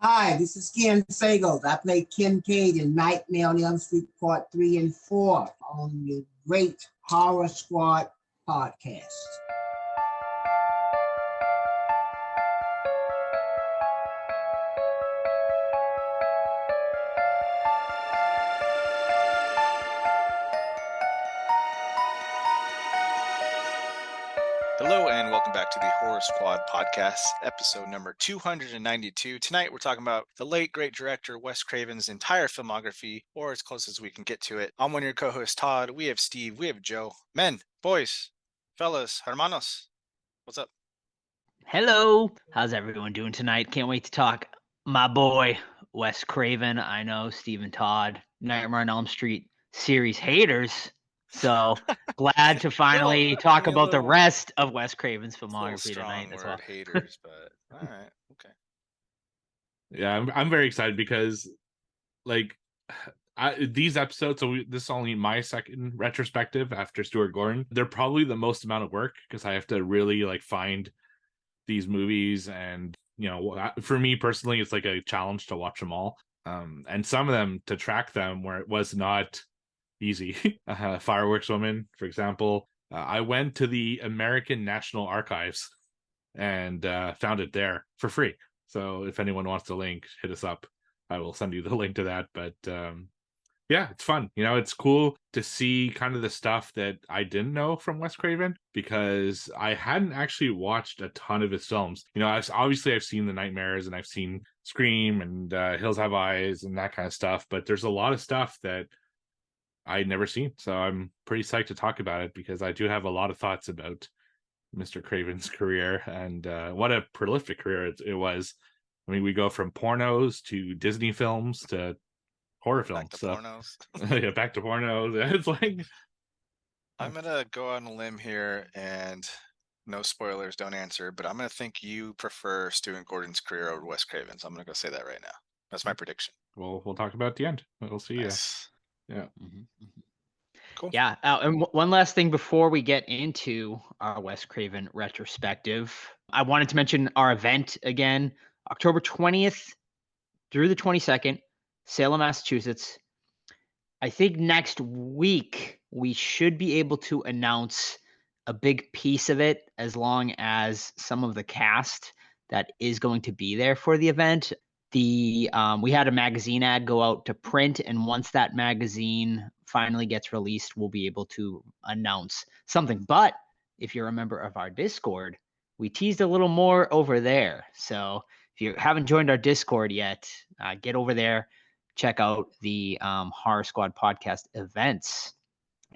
Hi, this is Ken Sagos. I play Kincaid in Nightmare on Elm Street Part 3 and 4 on the Great Horror Squad podcast. Hello and welcome back to the Horror Squad podcast, episode number 292. Tonight we're talking about the late great director Wes Craven's entire filmography, or as close as we can get to it. I'm one of your co-hosts, Todd. We have Steve. We have Joe. Men, boys, fellas, hermanos. What's up? Hello. How's everyone doing tonight? Can't wait to talk my boy, Wes Craven. I know Steve and Todd, Nightmare on Elm Street series haters. So glad to finally talk about the rest of Wes Craven's filmography tonight as well. Haters, but all right, okay. Yeah, I'm very excited because, like, these episodes. So this is only my second retrospective after Stuart Gordon. They're probably the most amount of work because I have to really find these movies, and for me personally, it's like a challenge to watch them all. And some of them to track them where it was not easy. Fireworks Woman, for example. I went to the American National Archives and found it there for free. So if anyone wants the link, hit us up. I will send you the link to that. But yeah, it's fun. It's cool to see kind of the stuff that I didn't know from Wes Craven, because I hadn't actually watched a ton of his films. I've seen The Nightmares and I've seen Scream and Hills Have Eyes and that kind of stuff. But there's a lot of stuff that I'd never seen. So I'm pretty psyched to talk about it because I do have a lot of thoughts about Mr. Craven's career, and what a prolific career it was. I mean, we go from pornos to Disney films to horror films. Pornos. Yeah, back to pornos. It's like, I'm gonna go on a limb here, and no spoilers, don't answer, but I'm gonna think you prefer Stuart Gordon's career over Wes Craven's. I'm gonna go say that right now. That's my prediction. Well, we'll talk about it at the end. We'll see. Nice. Yeah. Cool. Yeah. And one last thing before we get into our Wes Craven retrospective, I wanted to mention our event again, October 20th through the 22nd, Salem, Massachusetts. I think next week we should be able to announce a big piece of it, as long as some of the cast that is going to be there for the event. We had a magazine ad go out to print, and once that magazine finally gets released, we'll be able to announce something. But if you're a member of our Discord, we teased a little more over there. So if you haven't joined our Discord yet, get over there, check out the Horror Squad podcast events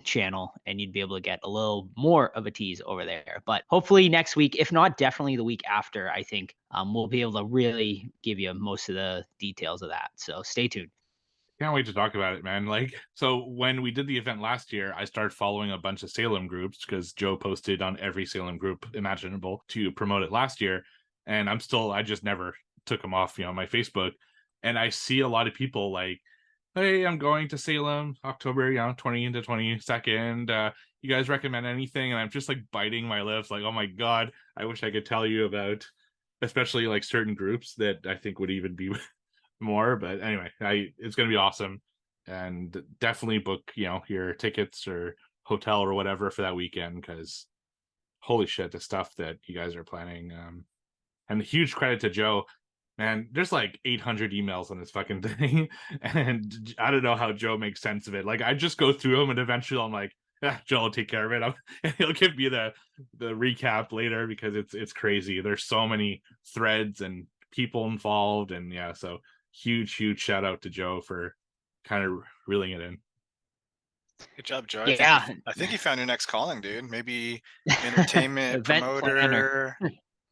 channel, and you'd be able to get a little more of a tease over there. But hopefully next week, if not definitely the week after, I think we'll be able to really give you most of the details of that. So stay tuned. Can't wait to talk about it, man. So when we did the event last year, I started following a bunch of Salem groups because Joe posted on every Salem group imaginable to promote it last year. And I just never took them off, my Facebook. And I see a lot of people like, hey, I'm going to Salem October, 20 to 22nd. You guys recommend anything? And I'm just biting my lips, oh my God, I wish I could tell you about, especially certain groups that I think would even be more. But anyway, it's going to be awesome. And definitely book, your tickets or hotel or whatever for that weekend, because holy shit, the stuff that you guys are planning. And huge credit to Joe. Man, there's 800 emails on this fucking thing, and I don't know how Joe makes sense of it. I just go through them, and eventually I'm like, Joe will take care of it. And he'll give me the recap later, because it's crazy. There's so many threads and people involved, and yeah, so huge shout out to Joe for kind of reeling it in. Good job, Joe. Yeah, I think you found your next calling, dude. Maybe entertainment promoter.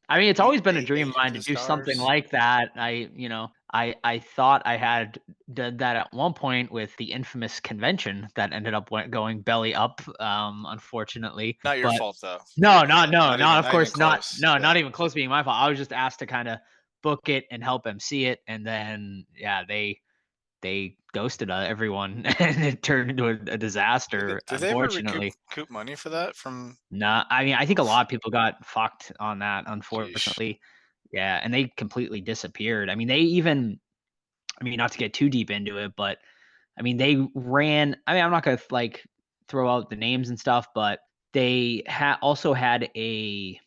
I mean, it's always been a dream of mine to do something like that. I thought I had done that at one point with the infamous convention that ended up going belly up, unfortunately. Not your fault, though. No, of course not. No, yeah. Not even close to being my fault. I was just asked to kind of book it and help MC it, and then they ghosted everyone, and it turned into a disaster. Did unfortunately, they ever recoup money for that? Nah, I mean, I think a lot of people got fucked on that, unfortunately. Yeah, and they completely disappeared. I mean, they even, I mean, not to get too deep into it, but I mean, they ran. I mean, I'm not gonna like throw out the names and stuff, but they also had a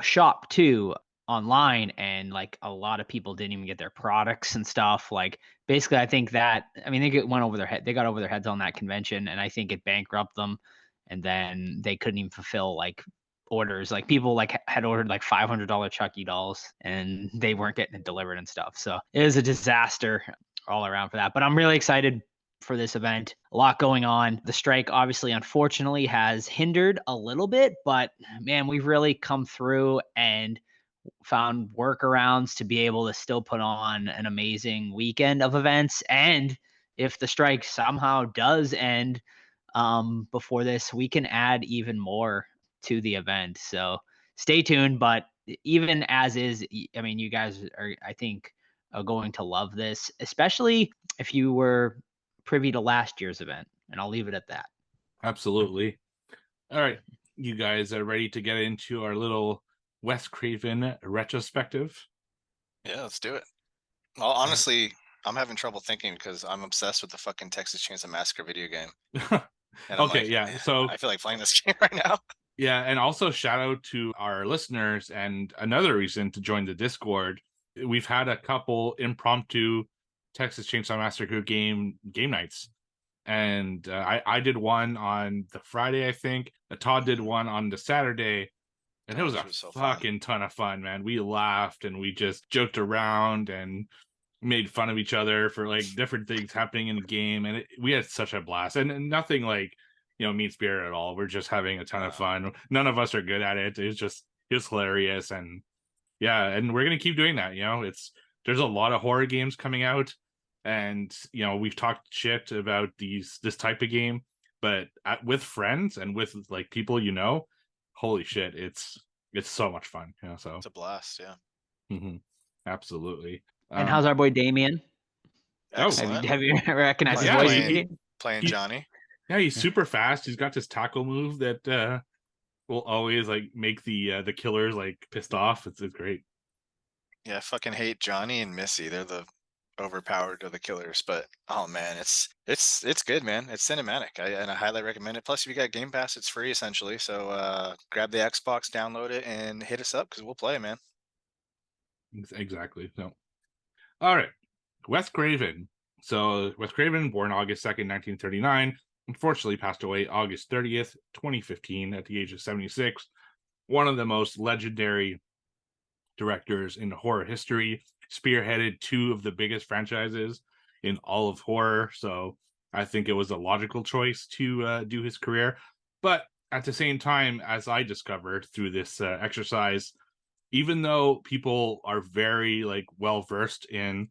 shop too online, and like a lot of people didn't even get their products and stuff. Like basically, I think that I mean went over their head. They got over their heads on that convention, and I think it bankrupted them, and then they couldn't even fulfill like orders. Like people like had ordered like $500 Chucky dolls, and they weren't getting it delivered and stuff. So it was a disaster all around for that. But I'm really excited for this event. A lot going on. The strike, obviously, unfortunately, has hindered a little bit, but man, we've really come through and found workarounds to be able to still put on an amazing weekend of events. And if the strike somehow does end before this, we can add even more to the event. So stay tuned. But even as is, I mean, you guys are, I think, going to love this, especially if you were privy to last year's event. And I'll leave it at that. Absolutely. All right, you guys are ready to get into our little Wes Craven retrospective? Yeah, let's do it. Well, honestly, I'm having trouble thinking because I'm obsessed with the fucking Texas Chainsaw Massacre video game. And I'm Okay, like, yeah. "Man, So I feel like playing this game right now." yeah, and also shout out to our listeners, and another reason to join the Discord. We've had a couple impromptu Texas Chainsaw Massacre game nights, and I did one on the Friday, I think. Todd did one on the Saturday, and it was Which a was so fun. fucking ton of fun, man. We laughed and we just joked around and made fun of each other for like different things happening in the game, and we had such a blast. And nothing like mean spirit at all. We're just having a ton of fun. None of us are good at it. It's hilarious, and yeah, and we're gonna keep doing that. There's a lot of horror games coming out, and we've talked shit about this type of game, but with friends and with like people, holy shit, it's so much fun. So It's a blast, yeah. mhm, absolutely. And how's our boy Damien? Excellent. Have you recognized his Yeah, voice? Playing Johnny. Yeah, he's super fast. He's got this tackle move that will always like make the killers like pissed off. It's great. Yeah, I fucking hate Johnny and Missy. They're the overpowered of the killers, but oh man, it's good, man. It's cinematic. And I highly recommend it. Plus, if you got Game Pass, it's free essentially. So grab the Xbox, download it, and hit us up because we'll play, man. Exactly. So, all right, Wes Craven. So Wes Craven, born August 2nd, 1939, unfortunately passed away August 30th, 2015, at the age of 76. One of the most legendary directors in horror history, spearheaded two of the biggest franchises in all of horror. So I think it was a logical choice to do his career. But at the same time, as I discovered through this exercise, even though people are very like well versed in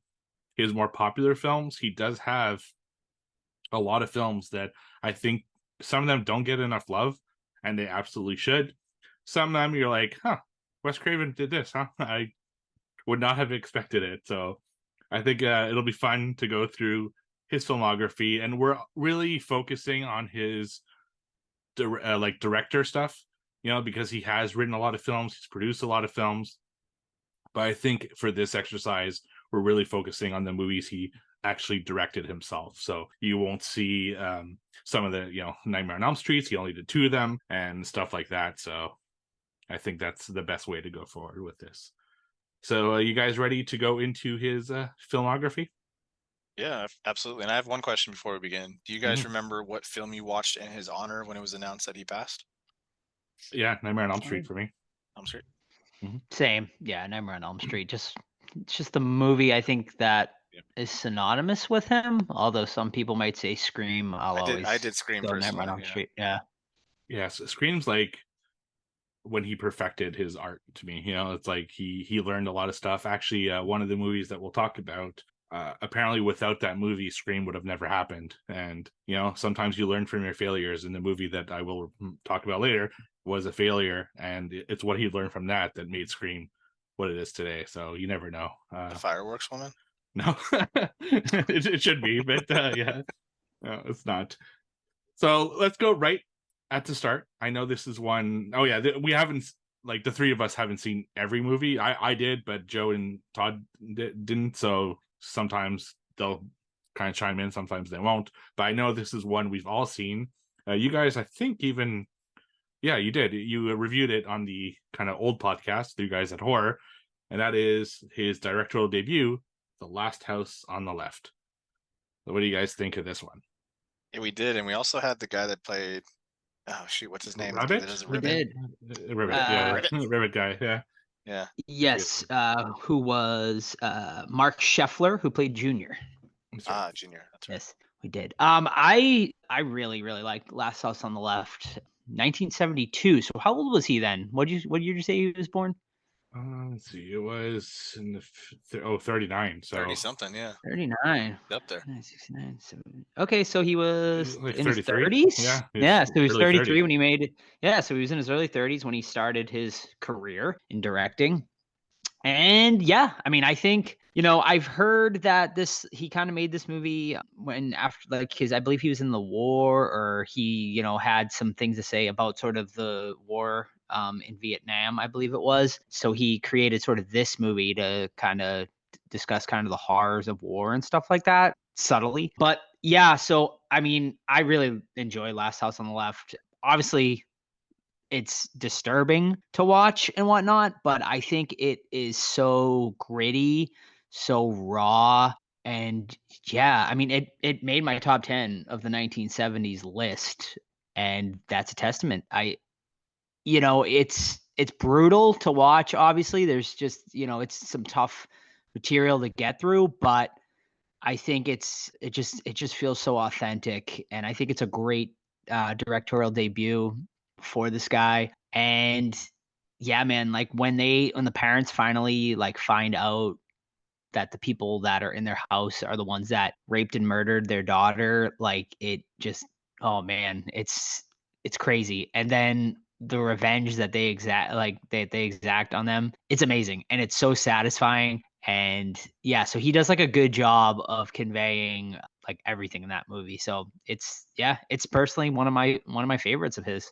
his more popular films, he does have a lot of films that I think some of them don't get enough love, and they absolutely should. Some of them you're like, huh, Wes Craven did this, huh? I would not have expected it. So I think it'll be fun to go through his filmography, and we're really focusing on his director stuff, because he has written a lot of films, he's produced a lot of films. But I think for this exercise, we're really focusing on the movies he actually directed himself. So you won't see some of the Nightmare on Elm Streets. He only did 2 of them and stuff like that. So I think that's the best way to go forward with this. So you guys ready to go into his filmography? Yeah, absolutely. And I have one question before we begin. Do you guys remember what film you watched in his honor when it was announced that he passed? Yeah, Nightmare on Elm Street for me. Elm Street. Same. Yeah, Nightmare on Elm Street. It's just the movie I think that is synonymous with him. Although some people might say Scream. I did Scream go Nightmare on personally. Elm Yeah. Street. Yeah. Yeah, so Scream's like when he perfected his art to me. It's like he learned a lot of stuff. Actually, one of the movies that we'll talk about, apparently without that movie, Scream would have never happened. And sometimes you learn from your failures, and the movie that I will talk about later was a failure, and it's what he learned from that made Scream what it is today. So you never know. The Fireworks Woman? No. it should be, but yeah, no, it's not. So let's go right at the start. I know this is one. Oh yeah, we haven't like the three of us haven't seen every movie. I did, but Joe and Todd didn't. So sometimes they'll kind of chime in, sometimes they won't. But I know this is one we've all seen. You guys, I think even, yeah, you did. You reviewed it on the kind of old podcast, You Guys at Horror, and that is his directorial debut, The Last House on the Left. So what do you guys think of this one? Yeah, we did, and we also had the guy that played. Oh shoot, what's his name? The dude Rabbit? that does a We ribbit. did. Ribbit, yeah, Ribbit. Ribbit guy, yeah. Yeah. Yes, who was Mark Scheffler, who played Junior. That's right. Junior. That's right. Yes, we did. I really liked Last House on the Left, 1972. So how old was he then? What year did you say he was born? Let's see. It was in the 39. So 30 something. Yeah. 39. Up there. 69, 70. Okay, so he was like in his 33. 30s. Yeah, Yeah, so he was early 33 30s. when he made it. Yeah, so he was in his early 30s when he started his career in directing. And yeah, I mean, I think, I've heard that he kind of made this movie when after, like, because I believe he was in the war, or he, had some things to say about sort of the war in Vietnam, I believe it was. So he created sort of this movie to kind of discuss kind of the horrors of war and stuff like that, subtly. But yeah, so I mean, I really enjoy Last House on the Left. Obviously, it's disturbing to watch and whatnot, but I think it is so gritty, so raw, and yeah, I mean, it made my top 10 of the 1970s list, and that's a testament. It's brutal to watch. Obviously, there's just it's some tough material to get through, but I think it just feels so authentic, and I think it's a great directorial debut for this guy. And yeah, man, like when the parents finally like find out that the people that are in their house are the ones that raped and murdered their daughter, like it just, oh man, it's crazy. And then the revenge that they exact on them, it's amazing, and it's so satisfying. And yeah, so he does like a good job of conveying like everything in that movie. So it's personally one of my favorites of his.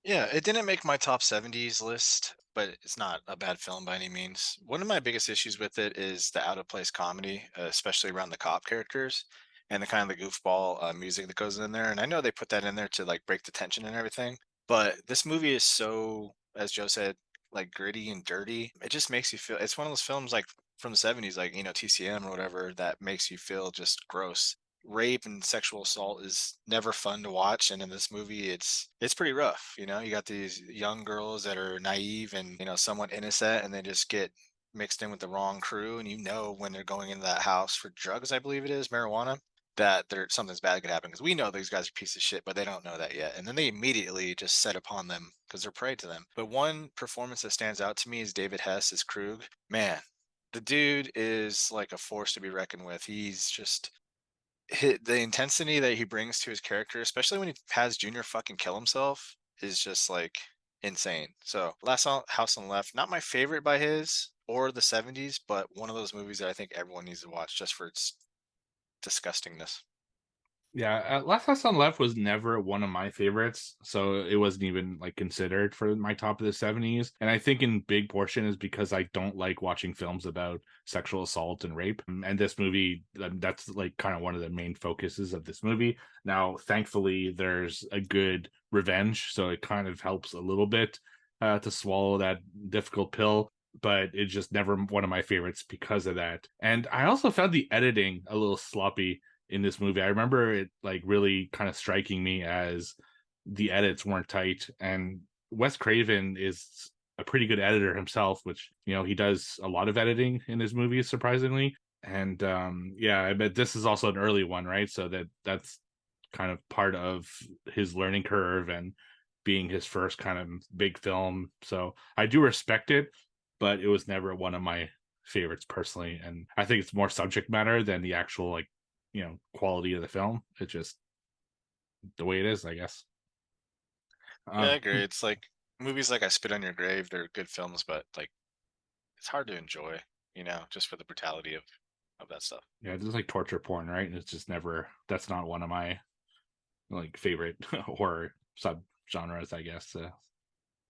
Yeah, it didn't make my top 70s list, but it's not a bad film by any means. One of my biggest issues with it is the out of place comedy, especially around the cop characters and the kind of the goofball music that goes in there. And I know they put that in there to like break the tension and everything, but this movie is so, as Joe said, like gritty and dirty. It just makes you feel, it's one of those films like from the 70s, like, TCM or whatever, that makes you feel just gross. Rape and sexual assault is never fun to watch, and in this movie it's pretty rough. You got these young girls that are naive and somewhat innocent, and they just get mixed in with the wrong crew, and when they're going into that house for drugs, I believe it is marijuana, that there something's bad could happen, because we know these guys are pieces of shit, but they don't know that yet, and then they immediately just set upon them because they're prey to them. But one performance that stands out to me is David Hess as Krug. Man, the dude is like a force to be reckoned with. He's just the intensity that he brings to his character, especially when he has Junior fucking kill himself, is just like insane. So, House on the Left, not my favorite by his or the 70s, but one of those movies that I think everyone needs to watch just for its disgustingness. Yeah, Last House on the Left was never one of my favorites, so it wasn't even like considered for my top of the 70s. And I think in big portion is because I don't like watching films about sexual assault and rape. And this movie, that's like kind of one of the main focuses of this movie. Now, thankfully, there's a good revenge, so it kind of helps a little bit to swallow that difficult pill. But it's just never one of my favorites because of that. And I also found the editing a little sloppy in this movie. I remember it like really kind of striking me as the edits weren't tight, and Wes Craven is a pretty good editor himself, which he does a lot of editing in his movies, surprisingly. And yeah, I bet this is also an early one, right? So that's kind of part of his learning curve and being his first kind of big film. So I do respect it, but it was never one of my favorites personally. And I think it's more subject matter than the actual like quality of the film. It's just the way it is, I guess. Yeah, I agree. It's like movies like I Spit on Your Grave, they're good films, but like it's hard to enjoy, just for the brutality of that stuff. Yeah, it's like torture porn, right? And it's just never, that's not one of my like favorite horror sub genres, I guess.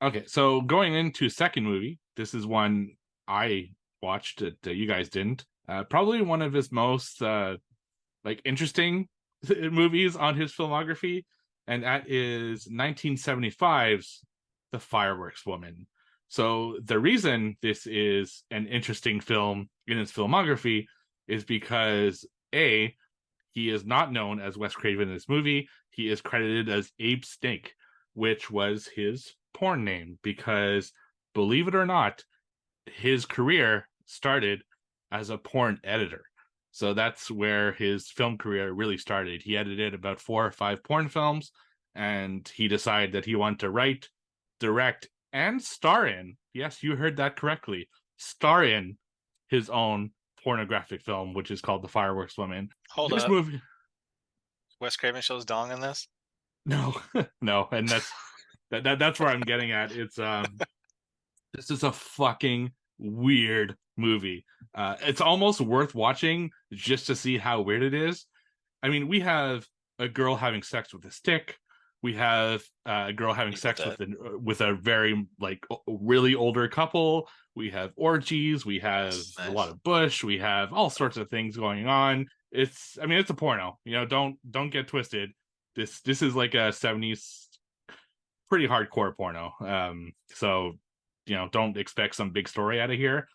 Okay, so going into second movie, this is one I watched that you guys didn't. Probably one of his most like interesting movies on his filmography, and that is 1975's The Fireworks Woman. So the reason this is an interesting film in his filmography is because A, he is not known as Wes Craven in this movie. He is credited as Abe Snake, which was his porn name because, believe it or not, his career started as a porn editor. So that's where his film career really started. He edited about 4 or 5 porn films, and he decided that he wanted to write, direct, and star in. Yes, you heard that correctly. Star in his own pornographic film, which is called The Fireworks Woman. Hold This up. movie, Wes Craven shows dong in this? no, no, and that's where I'm getting at. It's this is a fucking weird movie. It's almost worth watching just to see how weird it is. I mean, we have a girl having sex with a stick. We have a girl having Evil sex Dead. with a very like really older couple. We have orgies. We have a lot Nice. of bush. We have all sorts of things going on. I mean, it's a porno. You know, don't get twisted. This is like a 70s pretty hardcore porno. So you know, don't expect some big story out of here.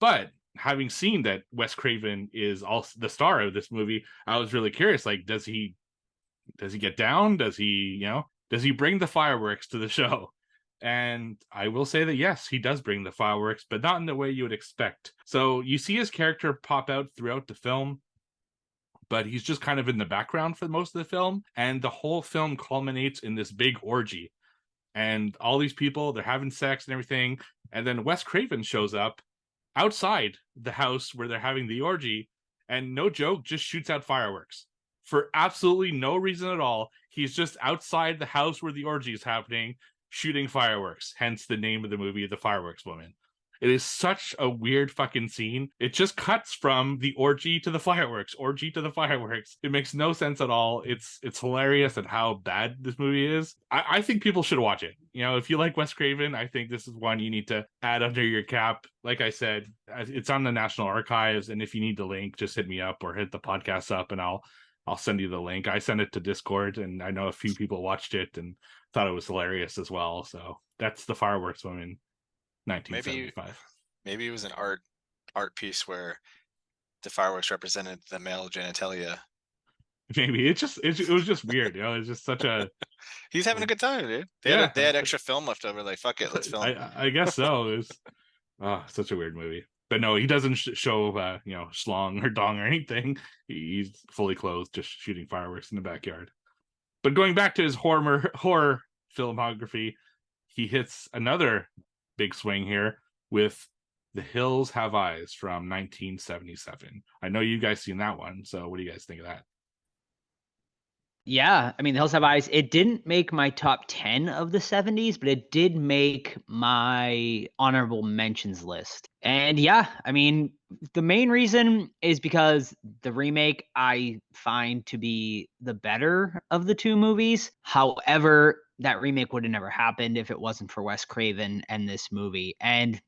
But having seen that Wes Craven is also the star of this movie, I was really curious. Like, does he get down? Does he bring the fireworks to the show? And I will say that yes, he does bring the fireworks, but not in the way you would expect. So you see his character pop out throughout the film, but he's just kind of in the background for most of the film. And the whole film culminates in this big orgy. And all these people, they're having sex and everything. And then Wes Craven shows up outside the house where they're having the orgy, and no joke, just shoots out fireworks for absolutely no reason at all. He's just outside the house where the orgy is happening, shooting fireworks. Hence the name of the movie, The Fireworks Woman. It is such a weird fucking scene. It just cuts from the orgy to the fireworks, orgy to the fireworks. It makes no sense at all. It's hilarious at how bad this movie is. I think people should watch it. You know, if you like Wes Craven, I think this is one you need to add under your cap. Like I said, it's on the National Archives, and if you need the link, just hit me up or hit the podcast up, and I'll send you the link. I sent it to Discord, and I know a few people watched it and thought it was hilarious as well. So that's The Fireworks Woman. 1975. Maybe it was an art piece where the fireworks represented the male genitalia. Maybe it was just weird, you know. It's just such a He's having a good time, dude. They had extra film left over. Like, fuck it, let's film. I guess so. It's such a weird movie. But no, he doesn't show schlong or dong or anything. He's fully clothed, just shooting fireworks in the backyard. But going back to his horror filmography, he hits another big swing here with The Hills Have Eyes from 1977. I know you guys seen that one, so what do you guys think of that? Yeah, I mean, The Hills Have Eyes, it didn't make my top 10 of the 70s, but it did make my honorable mentions list. And yeah, I mean, the main reason is because the remake I find to be the better of the two movies. However, that remake would have never happened if it wasn't for Wes Craven and this movie. And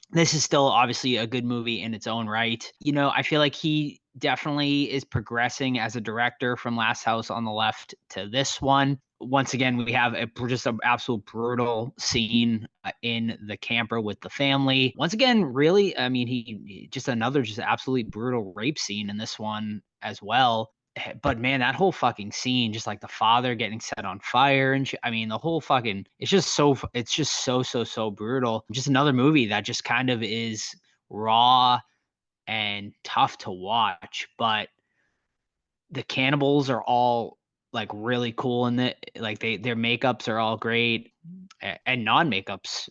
this is still obviously a good movie in its own right. You know, I feel like he definitely is progressing as a director from Last House on the Left to this one. Once again, we have just an absolute brutal scene in the camper with the family. Once again, really, I mean, he just absolutely brutal rape scene in this one as well. But man, that whole fucking scene, just like the father getting set on fire and I mean, the whole fucking, it's just so brutal. Just another movie that just kind of is raw and tough to watch, but the cannibals are all like really cool in it. Like their makeups are all great, and non-makeups.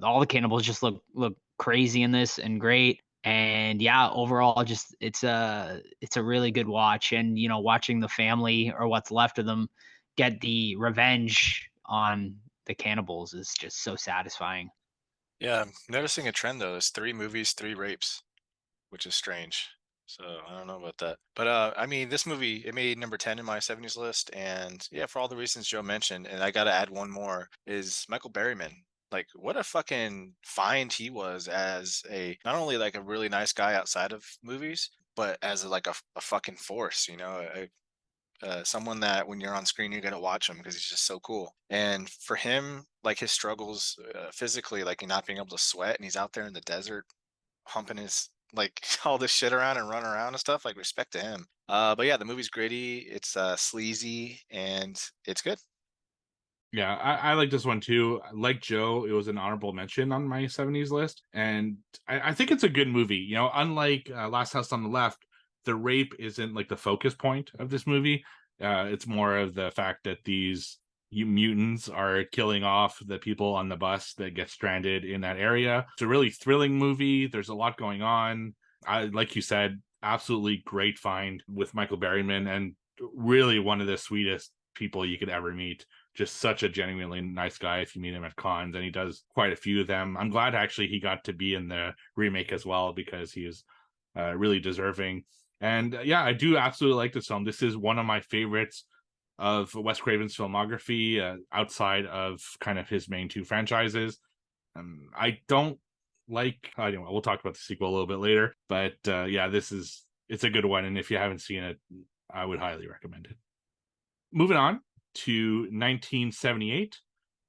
All the cannibals just look crazy in this and great. And yeah, overall, just it's a really good watch. And you know, watching the family or what's left of them get the revenge on the cannibals is just so satisfying. Yeah, I'm noticing a trend though. There's 3 movies, 3 rapes, which is strange. So I don't know about that. But I mean, this movie, it made number 10 in my 70s list. And yeah, for all the reasons Joe mentioned, and I got to add one more, is Michael Berryman. Like, what a fucking find he was as a not only like a really nice guy outside of movies, but as a fucking force, someone that when you're on screen you're gonna watch him because he's just so cool. And for him, like his struggles physically, like not being able to sweat, and he's out there in the desert humping his like all this shit around and running around and stuff. Like respect to him. But yeah, the movie's gritty. It's sleazy and it's good. Yeah, I like this one too. Like Joe, it was an honorable mention on my 70s list. And I think it's a good movie. You know, unlike Last House on the Left, the rape isn't like the focus point of this movie. It's more of the fact that these mutants are killing off the people on the bus that get stranded in that area. It's a really thrilling movie. There's a lot going on. Like you said, absolutely great find with Michael Berryman, and really one of the sweetest people you could ever meet. Just such a genuinely nice guy if you meet him at cons, and he does quite a few of them. I'm glad actually he got to be in the remake as well, because he is really deserving. And yeah, I do absolutely like this film. This is one of my favorites of Wes Craven's filmography, outside of kind of his main two franchises. I don't like, anyway, we'll talk about the sequel a little bit later, but yeah, it's a good one, and if you haven't seen it, I would highly recommend it. Moving on to 1978,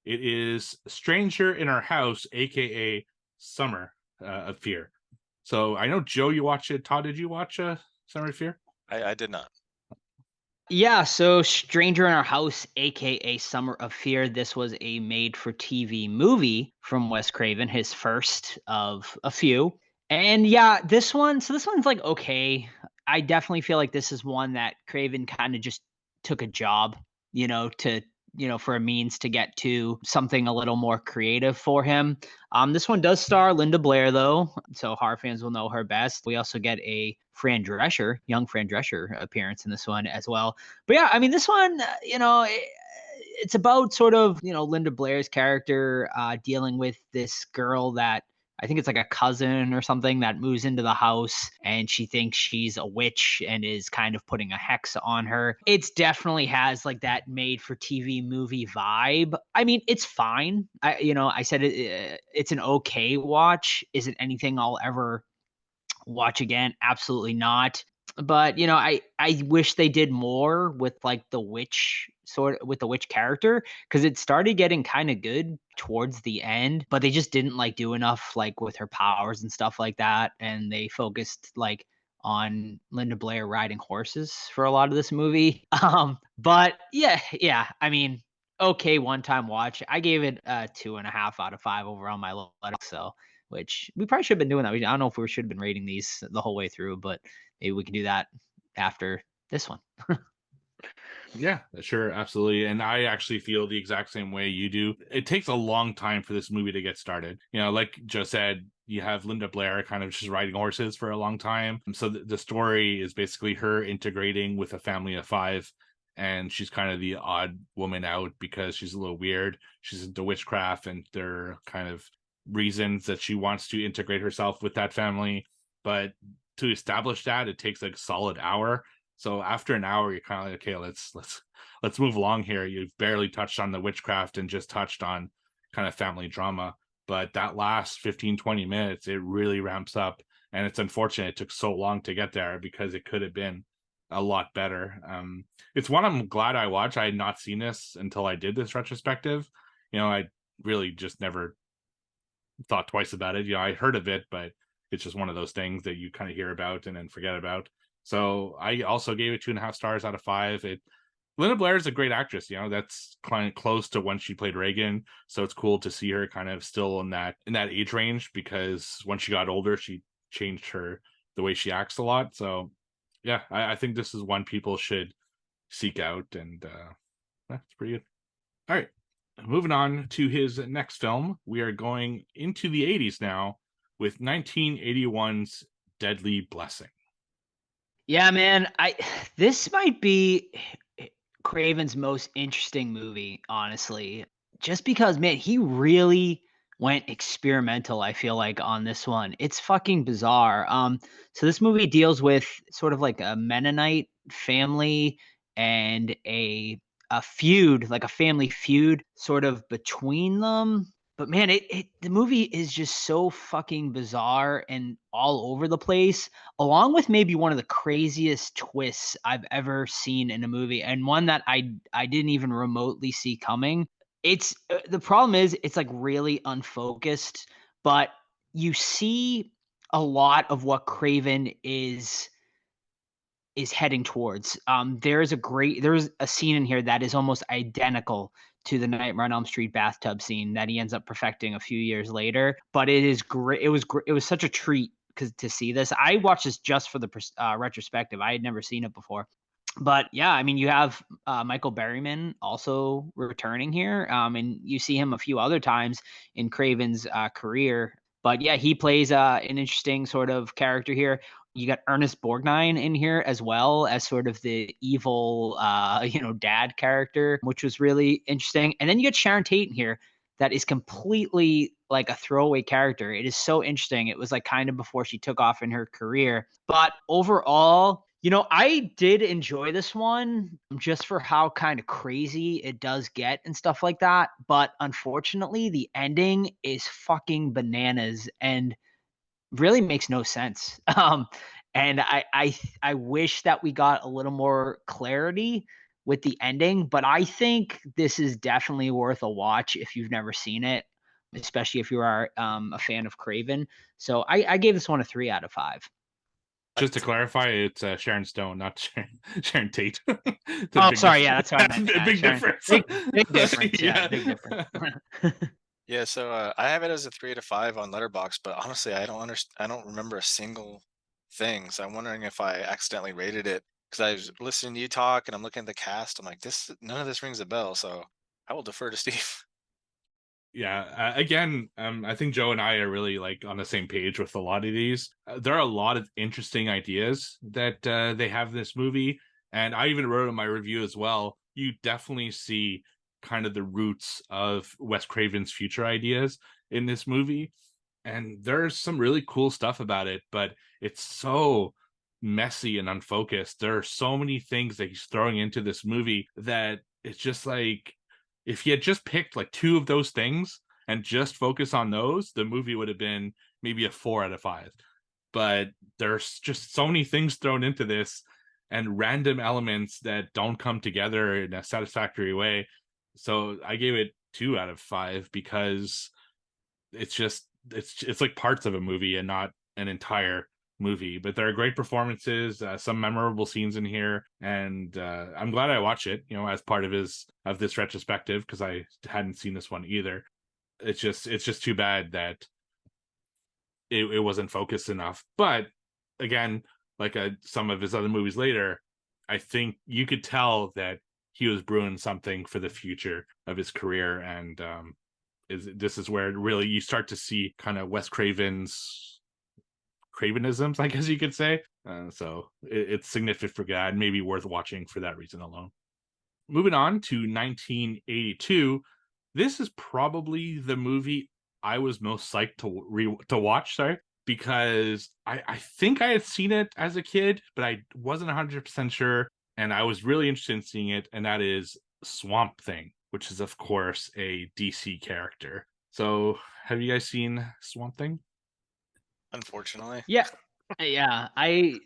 it is Stranger in Our House, aka Summer of Fear. So I know, Joe, you watched it. Todd, did you watch Summer of Fear? I did not. Yeah, so Stranger in Our House, aka Summer of Fear, this was a made-for-TV movie from Wes Craven, his first of a few. And yeah, this one's like okay. I definitely feel like this is one that Craven kind of just took a job, to for a means to get to something a little more creative for him. This one does star Linda Blair though, so horror fans will know her best. We also get a young Fran Drescher appearance in this one as well. But yeah, I mean, this one, it's about sort of, Linda Blair's character dealing with this girl that I think it's like a cousin or something that moves into the house, and she thinks she's a witch and is kind of putting a hex on her. It's definitely has like that made for TV movie vibe. I mean, it's fine. I said it's an okay watch. Is it anything I'll ever watch again? Absolutely not. But I wish they did more with like the witch character, because it started getting kind of good towards the end, but they just didn't like do enough like with her powers and stuff like that, and they focused like on Linda Blair riding horses for a lot of this movie. But yeah, I mean, okay, one time watch. I gave it a 2.5 out of 5 over on my letter, so which we probably should have been doing that. I don't know if we should have been rating these the whole way through, but maybe we can do that after this one. Yeah, sure, absolutely. And I actually feel the exact same way you do. It takes a long time for this movie to get started. Like Joe said, you have Linda Blair kind of just riding horses for a long time. So the story is basically her integrating with a family of 5, and she's kind of the odd woman out because she's a little weird. She's into witchcraft, and there are kind of reasons that she wants to integrate herself with that family. But to establish that, it takes like a solid hour. So after an hour, you're kind of like, okay, let's move along here. You've barely touched on the witchcraft and just touched on kind of family drama. But that last 15-20 minutes, it really ramps up. And it's unfortunate it took so long to get there, because it could have been a lot better. It's one I'm glad I watched. I had not seen this until I did this retrospective. I really just never thought twice about it. I heard of it, but it's just one of those things that you kind of hear about and then forget about. So I also gave it 2.5 stars out of 5. Linda Blair is a great actress. That's kind of close to when she played Reagan. So it's cool to see her kind of still in that age range, because when she got older, she changed the way she acts a lot. So yeah, I think this is one people should seek out, and that's pretty good. All right, moving on to his next film. We are going into the 80s now with 1981's Deadly Blessing. Yeah, man, this might be Craven's most interesting movie, honestly. Just because, man, he really, went experimental, I feel like, on this one. It's fucking bizarre. So this movie deals with sort of like a Mennonite family and a feud, like a family feud sort of between them. But man, the movie is just so fucking bizarre and all over the place, along with maybe one of the craziest twists I've ever seen in a movie, and one that I didn't even remotely see coming. It's the problem is it's like really unfocused, but you see a lot of what Craven is heading towards. There's a scene in here that is almost identical to the Nightmare on Elm Street bathtub scene that he ends up perfecting a few years later. But it is great. It was such a treat to see this. I watched this just for the retrospective. I had never seen it before. But yeah, I mean, you have Michael Berryman also returning here, and you see him a few other times in Craven's career. But yeah, he plays an interesting sort of character here. You got Ernest Borgnine in here as well as sort of the evil, dad character, which was really interesting. And then you get Sharon Tate in here that is completely like a throwaway character. It is so interesting. It was like kind of before she took off in her career. But overall, I did enjoy this one just for how kind of crazy it does get and stuff like that. But unfortunately, the ending is fucking bananas and really makes no sense. And I wish that we got a little more clarity with the ending, but I think this is definitely worth a watch if you've never seen it, especially if you are a fan of Craven. So I gave this one a 3 out of 5. Just to clarify, it's Sharon Stone, not Sharon Tate. Oh, sorry. Yeah, that's what I meant. Big Sharon. difference. Big difference. Yeah, big difference. Yeah, so I have it as a 3 out of 5 on Letterboxd, but honestly, I don't remember a single thing. So I'm wondering if I accidentally rated it because I was listening to you talk and I'm looking at the cast. I'm like, none of this rings a bell. So I will defer to Steve. Yeah, again, I think Joe and I are really like on the same page with a lot of these. There are a lot of interesting ideas that they have in this movie, and I even wrote in my review as well. You definitely see kind of the roots of Wes Craven's future ideas in this movie, and there's some really cool stuff about it, but it's so messy and unfocused. There are so many things that he's throwing into this movie that it's just like if he had just picked like 2 of those things and just focus on those, the movie would have been maybe a 4 out of 5. But there's just so many things thrown into this and random elements that don't come together in a satisfactory way. So I gave it 2 out of 5 because it's just it's like parts of a movie and not an entire movie. But there are great performances, some memorable scenes in here, and I'm glad I watched it, as part of this retrospective, because I hadn't seen this one either. It's just too bad that it wasn't focused enough. But again, like some of his other movies later, I think you could tell that he was brewing something for the future of his career, and this is where really you start to see kind of Wes Craven's Cravenisms, I guess you could say. So it's significant for that, maybe worth watching for that reason alone. Moving on to 1982, this is probably the movie I was most psyched to watch. Sorry, because I think I had seen it as a kid, but I wasn't 100% sure, and I was really interested in seeing it, and that is Swamp Thing, which is of course a DC character. So, have you guys seen Swamp Thing? Unfortunately. Yeah. Yeah, I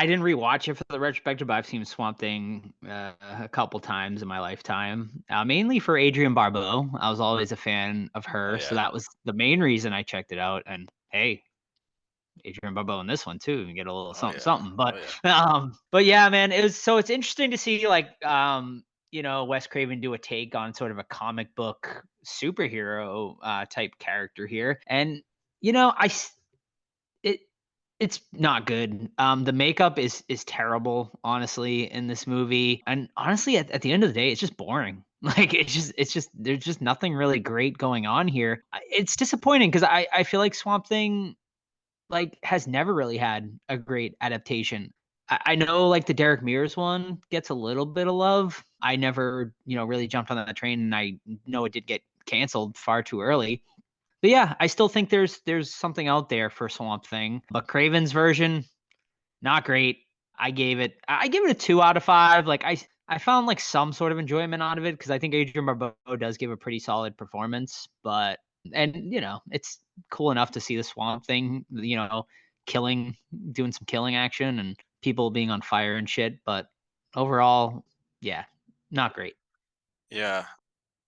didn't rewatch it for the retrospective, but I've seen Swamp Thing a couple times in my lifetime, mainly for Adrienne Barbeau. I was always a fan of her, so that was the main reason I checked it out. And hey, Adrienne Barbeau in this one too, you get a little something. But but yeah, man, it's interesting to see like Wes Craven do a take on sort of a comic book superhero type character here, and it's not good. The makeup is terrible, honestly, in this movie. And honestly, at the end of the day, it's just boring. Like it's just there's just nothing really great going on here. It's disappointing because I feel like Swamp Thing like has never really had a great adaptation. I know like the Derek Mears one gets a little bit of love. I never, really jumped on that train, and I know it did get canceled far too early. But yeah, I still think there's something out there for Swamp Thing. But Craven's version, not great. I gave it a 2 out of 5. Like I found like some sort of enjoyment out of it because I think Adrian Barbeau does give a pretty solid performance. But and it's cool enough to see the Swamp Thing, doing some killing action and people being on fire and shit. But overall, yeah, not great. Yeah.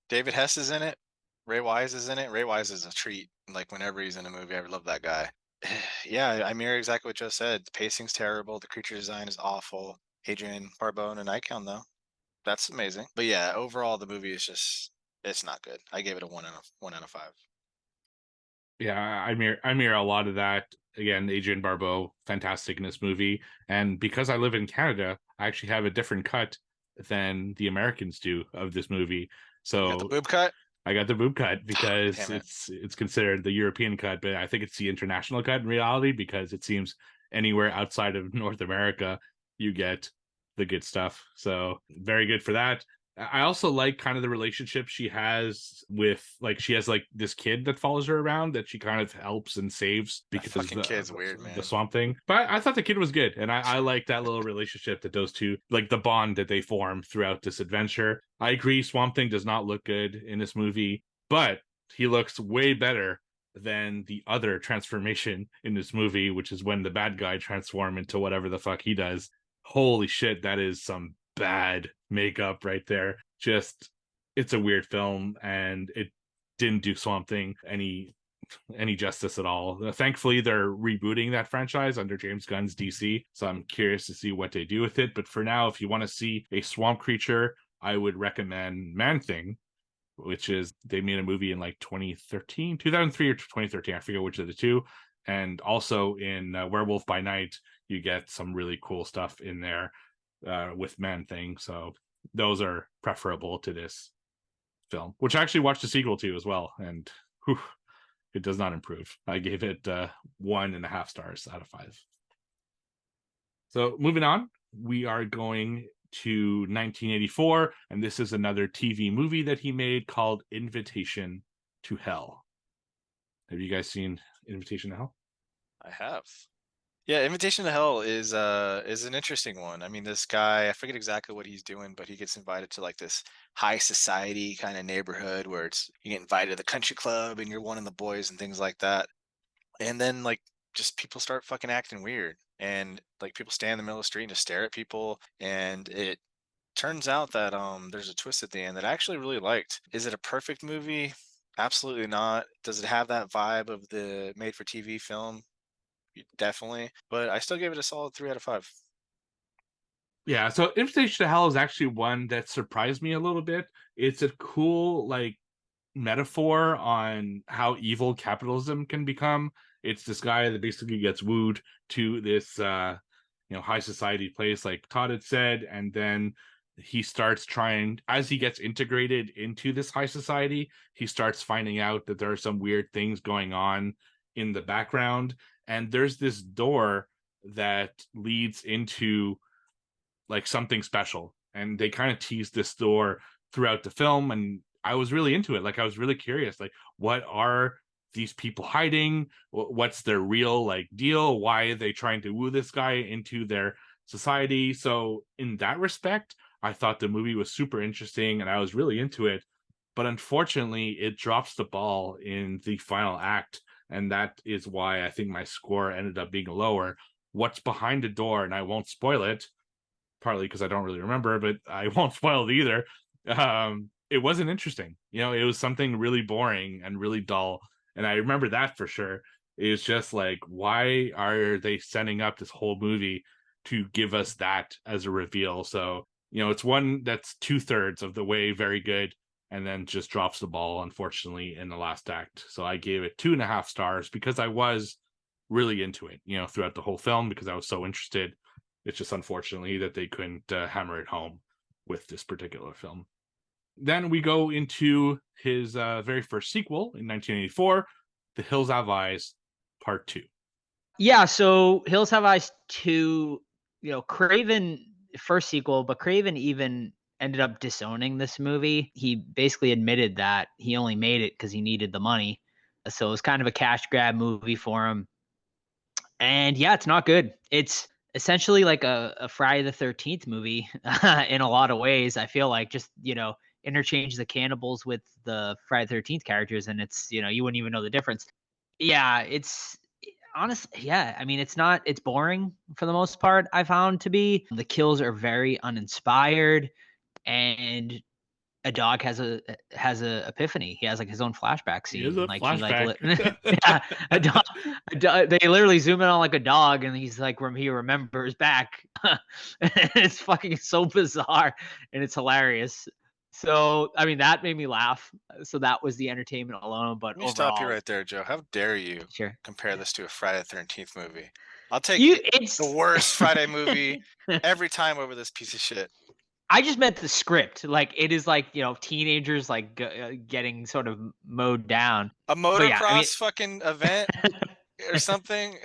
David Hess is in it. Ray Wise is in it. Ray Wise is a treat. Like whenever he's in a movie, I love that guy. Yeah, I mirror exactly what Joe said. The pacing's terrible. The creature design is awful. Adrian Barbeau and a Nikon though. That's amazing. But yeah, overall the movie is just it's not good. I gave it a 1 out of 5. Yeah, I mirror a lot of that. Again, Adrian Barbeau, fantastic in this movie. And because I live in Canada, I actually have a different cut than the Americans do of this movie. You got the So boob cut? I got the boob cut because Damn it. it's considered the European cut, but I think it's the international cut in reality because it seems anywhere outside of North America you get the good stuff. So very good for that. I also like kind of the relationship she has with she has like this kid that follows her around that she kind of helps and saves That because fucking kid's weird, man. the Swamp Thing. But I thought the kid was good, and I like that little relationship that those two, like the bond that they form throughout this adventure. I agree, Swamp Thing does not look good in this movie, but he looks way better than the other transformation in this movie, which is when the bad guy transform into whatever the fuck he does. Holy shit, that is some bad makeup right there. Just it's a weird film, and it didn't do Swamp Thing any justice at all. Thankfully, they're rebooting that franchise under James Gunn's DC, so I'm curious to see what they do with it. But for now, if you want to see a swamp creature, I would recommend Man Thing, which is they made a movie in like 2003 or 2013. I forget which of the two. And also in Werewolf by Night, you get some really cool stuff in there with Man Thing. So those are preferable to this film, which I actually watched the sequel to as well. And whew, it does not improve. I gave it 1.5 stars out of 5. So moving on, we are going to 1984, and this is another TV movie that he made called Invitation to Hell. Have you guys seen Invitation to Hell? I have. Yeah, Invitation to Hell is an interesting one. I mean, this guy, I forget exactly what he's doing, but he gets invited to like this high society kind of neighborhood where you get invited to the country club and you're one of the boys and things like that. And then like just people start fucking acting weird. And like people stand in the middle of the street and just stare at people. And it turns out that there's a twist at the end that I actually really liked. Is it a perfect movie? Absolutely not. Does it have that vibe of the made for TV film? Definitely, but I still gave it a solid 3 out of 5. Yeah, so Invitation to Hell is actually one that surprised me a little bit. It's a cool metaphor on how evil capitalism can become. It's this guy that basically gets wooed to this high society place, like Todd had said, and then he starts trying, as he gets integrated into this high society, he starts finding out that there are some weird things going on in the background. And there's this door that leads into like something special. And they kind of tease this door throughout the film. And I was really into it. Like, I was really curious, like, what are these people hiding? What's their real deal? Why are they trying to woo this guy into their society? So in that respect, I thought the movie was super interesting and I was really into it. But unfortunately, it drops the ball in the final act. And that is why I think my score ended up being lower. What's behind the door, and I won't spoil it, partly because I don't really remember, but I won't spoil it either. It wasn't interesting. It was something really boring and really dull. And I remember that for sure. It was just like, why are they setting up this whole movie to give us that as a reveal? So, it's one that's 2/3 of the way very good, and then just drops the ball, unfortunately, in the last act. So I gave it 2.5 stars because I was really into it, throughout the whole film because I was so interested. It's just unfortunately that they couldn't hammer it home with this particular film. Then we go into his very first sequel in 1984, The Hills Have Eyes, Part 2. Yeah, so Hills Have Eyes 2, Craven, first sequel, but Craven even ended up disowning this movie. He basically admitted that he only made it because he needed the money. So it was kind of a cash grab movie for him. And yeah, it's not good. It's essentially like a Friday the 13th movie in a lot of ways. I feel like just, interchange the cannibals with the Friday the 13th characters, and it's, you wouldn't even know the difference. Yeah, it's honestly, yeah. I mean, it's boring for the most part, I found to be. The kills are very uninspired, and a dog has a epiphany. He has like his own flashback He is scene. a Like flashback. yeah, they literally zoom in on like a dog, and he's like he remembers back. It's fucking so bizarre, and it's hilarious. So I mean, that made me laugh. So that was the entertainment alone. But Let me stop you overall, right there, Joe. How dare you sure. compare this to a Friday the 13th movie? I'll take It's the worst Friday movie every time over this piece of shit. I just meant the script. Like it is like, teenagers like getting sort of mowed down. A But yeah, I mean, motocross fucking event or something.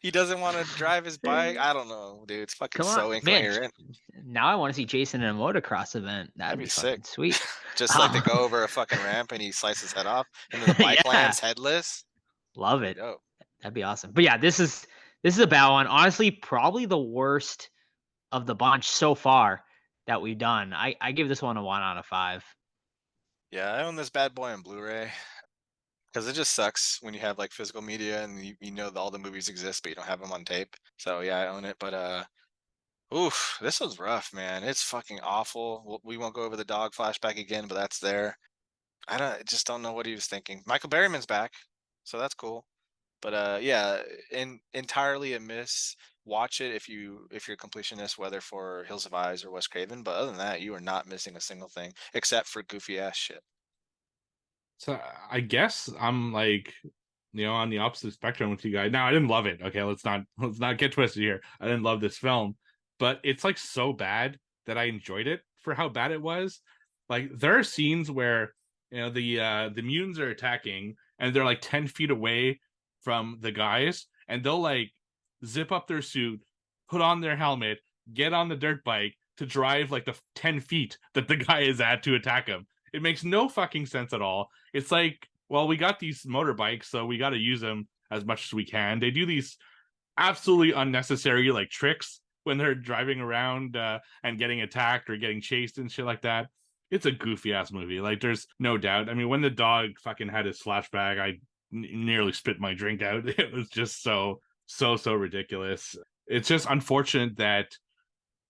He doesn't want to drive his bike. I don't know, dude. It's fucking come on, so man. incoherent. Now I want to see Jason in a motocross event. That'd That'd be be sick. fucking sweet. Just like they go over a fucking ramp and he slices his head off, and then the bike Yeah. lands headless. Love it. Dope. That'd be awesome. But yeah, this is a bad one. Honestly, probably the worst of the bunch so far that we've done. I give this one a 1 out of 5. Yeah, I own this bad boy on Blu-ray because it just sucks when you have like physical media and you know that all the movies exist, but you don't have them on tape. So yeah, I own it. But oof, this was rough, man. It's fucking awful. We won't go over the dog flashback again, but that's there. I just don't know what he was thinking. Michael Berryman's back, so that's cool. But yeah, entirely a miss. Watch it if you're a completionist, whether for Hills of Eyes or Wes Craven. But other than that, you are not missing a single thing except for goofy ass shit. So I guess I'm like, on the opposite spectrum with you guys. Now, I didn't love it. Okay, let's not get twisted here. I didn't love this film, but it's like so bad that I enjoyed it for how bad it was. Like there are scenes where the mutants are attacking and they're like 10 feet away from the guys, and they'll like zip up their suit, put on their helmet, get on the dirt bike to drive like the 10 feet that the guy is at to attack him. It makes no fucking sense at all. It's like, well, we got these motorbikes, so we got to use them as much as we can. They do these absolutely unnecessary like tricks when they're driving around and getting attacked or getting chased and shit like that. It's a goofy ass movie. Like, there's no doubt. I mean, when the dog fucking had his flashback, I nearly spit my drink out. It was just so ridiculous. It's just unfortunate that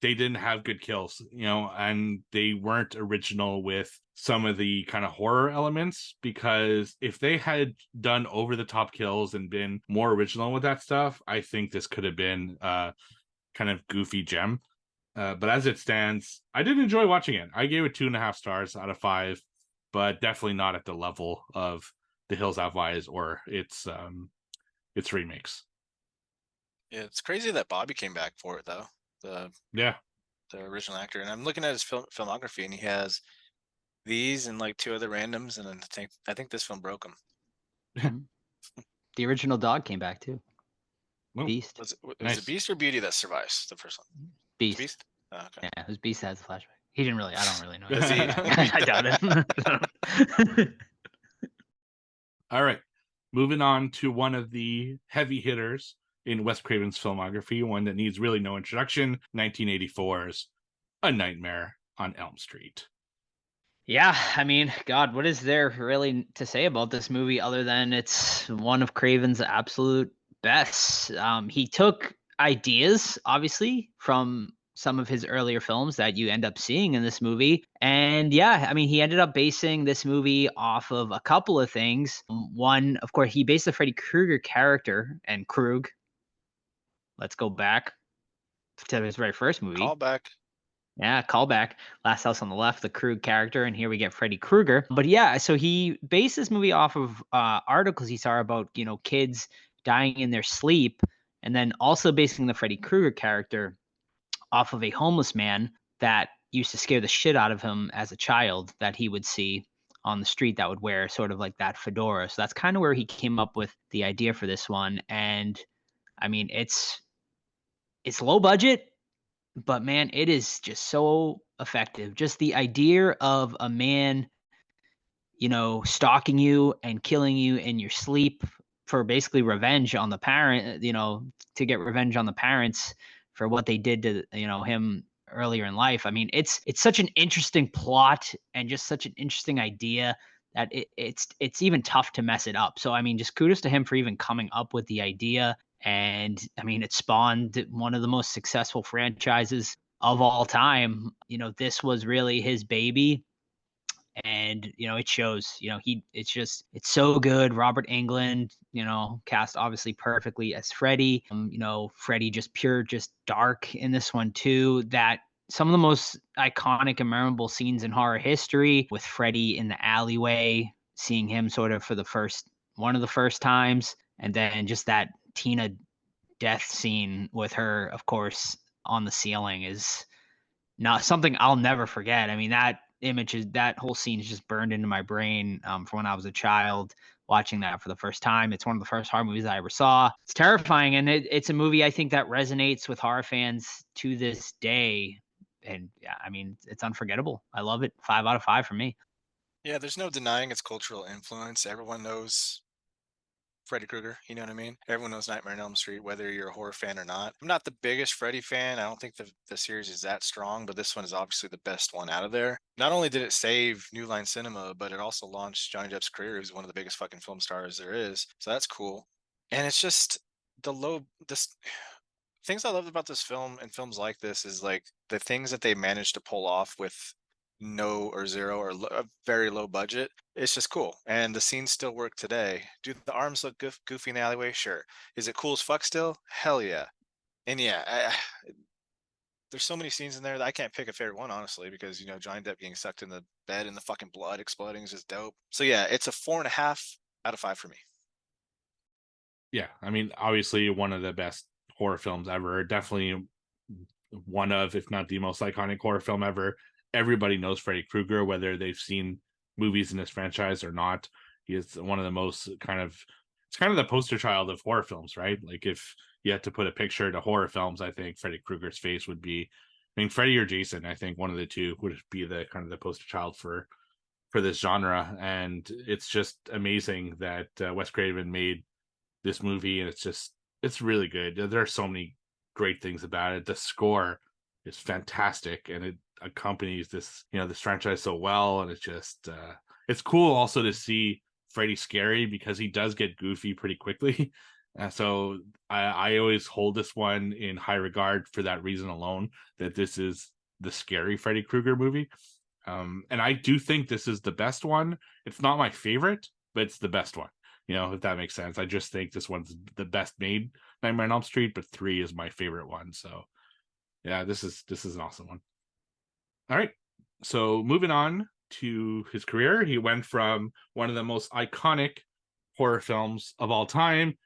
they didn't have good kills, and they weren't original with some of the kind of horror elements, because if they had done over the top kills and been more original with that stuff, I think this could have been a kind of goofy gem. But as it stands, I did enjoy watching it. I gave it 2.5 stars out of 5, but definitely not at the level of The Hills Have Eyes or its remakes. Yeah, it's crazy that Bobby came back for it though. Yeah. The original actor, and I'm looking at his filmography, and he has these and like 2 other randoms, and then I think this film broke him. The original dog came back too. Oh, Beast. Was Nice. it Beast or Beauty that survives the first one? Beast. Beast. Oh, okay. Yeah, it was Beast that has a flashback. He didn't really. I don't really know. Does he? I doubt it. All right. Moving on to one of the heavy hitters in Wes Craven's filmography, one that needs really no introduction, 1984's A Nightmare on Elm Street. Yeah, I mean, God, what is there really to say about this movie other than it's one of Craven's absolute best? He took ideas, obviously, from some of his earlier films that you end up seeing in this movie. And yeah, I mean, he ended up basing this movie off of a couple of things. One, of course, he based the Freddy Krueger character and Krug. Let's go back to his very first movie. Call back. Yeah, callback. Last House on the Left, the Krug character, and here we get Freddy Krueger. But yeah, so he based this movie off of articles he saw about, kids dying in their sleep, and then also basing the Freddy Krueger character off of a homeless man that used to scare the shit out of him as a child that he would see on the street that would wear sort of like that fedora. So that's kind of where he came up with the idea for this one. And I mean, it's low budget, but man, it is just so effective. Just the idea of a man, stalking you and killing you in your sleep for basically revenge on the parent, to get revenge on the parents for what they did to, him earlier in life. I mean, it's such an interesting plot and just such an interesting idea that it's even tough to mess it up. So I mean, just kudos to him for even coming up with the idea. And I mean, it spawned one of the most successful franchises of all time. This was really his baby, and it shows. It's so good. Robert Englund, cast obviously perfectly as Freddy. Freddy just dark in this one too. That some of the most iconic and memorable scenes in horror history, with Freddy in the alleyway, seeing him sort of for one of the first times, and then just that Tina death scene with her, of course, on the ceiling is not something I'll never forget. I mean, that whole scene is just burned into my brain from when I was a child watching that for the first time. It's one of the first horror movies I ever saw. It's terrifying, and it's a movie I think that resonates with horror fans to this day. And yeah, I mean, it's unforgettable. I love it. 5 out of 5 for me. Yeah, there's no denying its cultural influence. Everyone knows Freddy Krueger, you know what I mean? Everyone knows Nightmare on Elm Street, whether you're a horror fan or not. I'm not the biggest Freddy fan. I don't think the series is that strong, but this one is obviously the best one out of there. Not only did it save New Line Cinema, but it also launched Johnny Depp's career. He's one of the biggest fucking film stars there is. So that's cool. And it's just this things I loved about this film and films like this is like the things that they managed to pull off with no or zero or a very low budget. It's just cool, and the scenes still work today. Do the arms look goofy in the alleyway? Sure. Is it cool as fuck still? Hell yeah. And yeah, there's so many scenes in there that I can't pick a favorite one, honestly, because Johnny Depp getting sucked in the bed and the fucking blood exploding is just dope. So yeah, it's a 4.5 out of 5 for me. Yeah, I mean, obviously one of the best horror films ever. Definitely one of, if not the most iconic horror film ever. Everybody knows Freddy Krueger, whether they've seen movies in this franchise or not. He is one of the most it's kind of the poster child of horror films, right? Like, if you had to put a picture to horror films, I think Freddy Krueger's face would be, I mean, Freddy or Jason, I think one of the two would be the kind of the poster child for this genre. And it's just amazing that Wes Craven made this movie, and it's really good. There are so many great things about it. The score is fantastic, and it accompanies this franchise so well. And it's cool also to see Freddy scary, because he does get goofy pretty quickly. So I always hold this one in high regard for that reason alone, that this is the scary Freddy Krueger movie. And I do think this is the best one. It's not my favorite, but it's the best one, if that makes sense. I just think this one's the best made Nightmare on Elm Street, but 3 is my favorite one. So yeah, this is an awesome one. All right, so moving on to his career, he went from one of the most iconic horror films of all time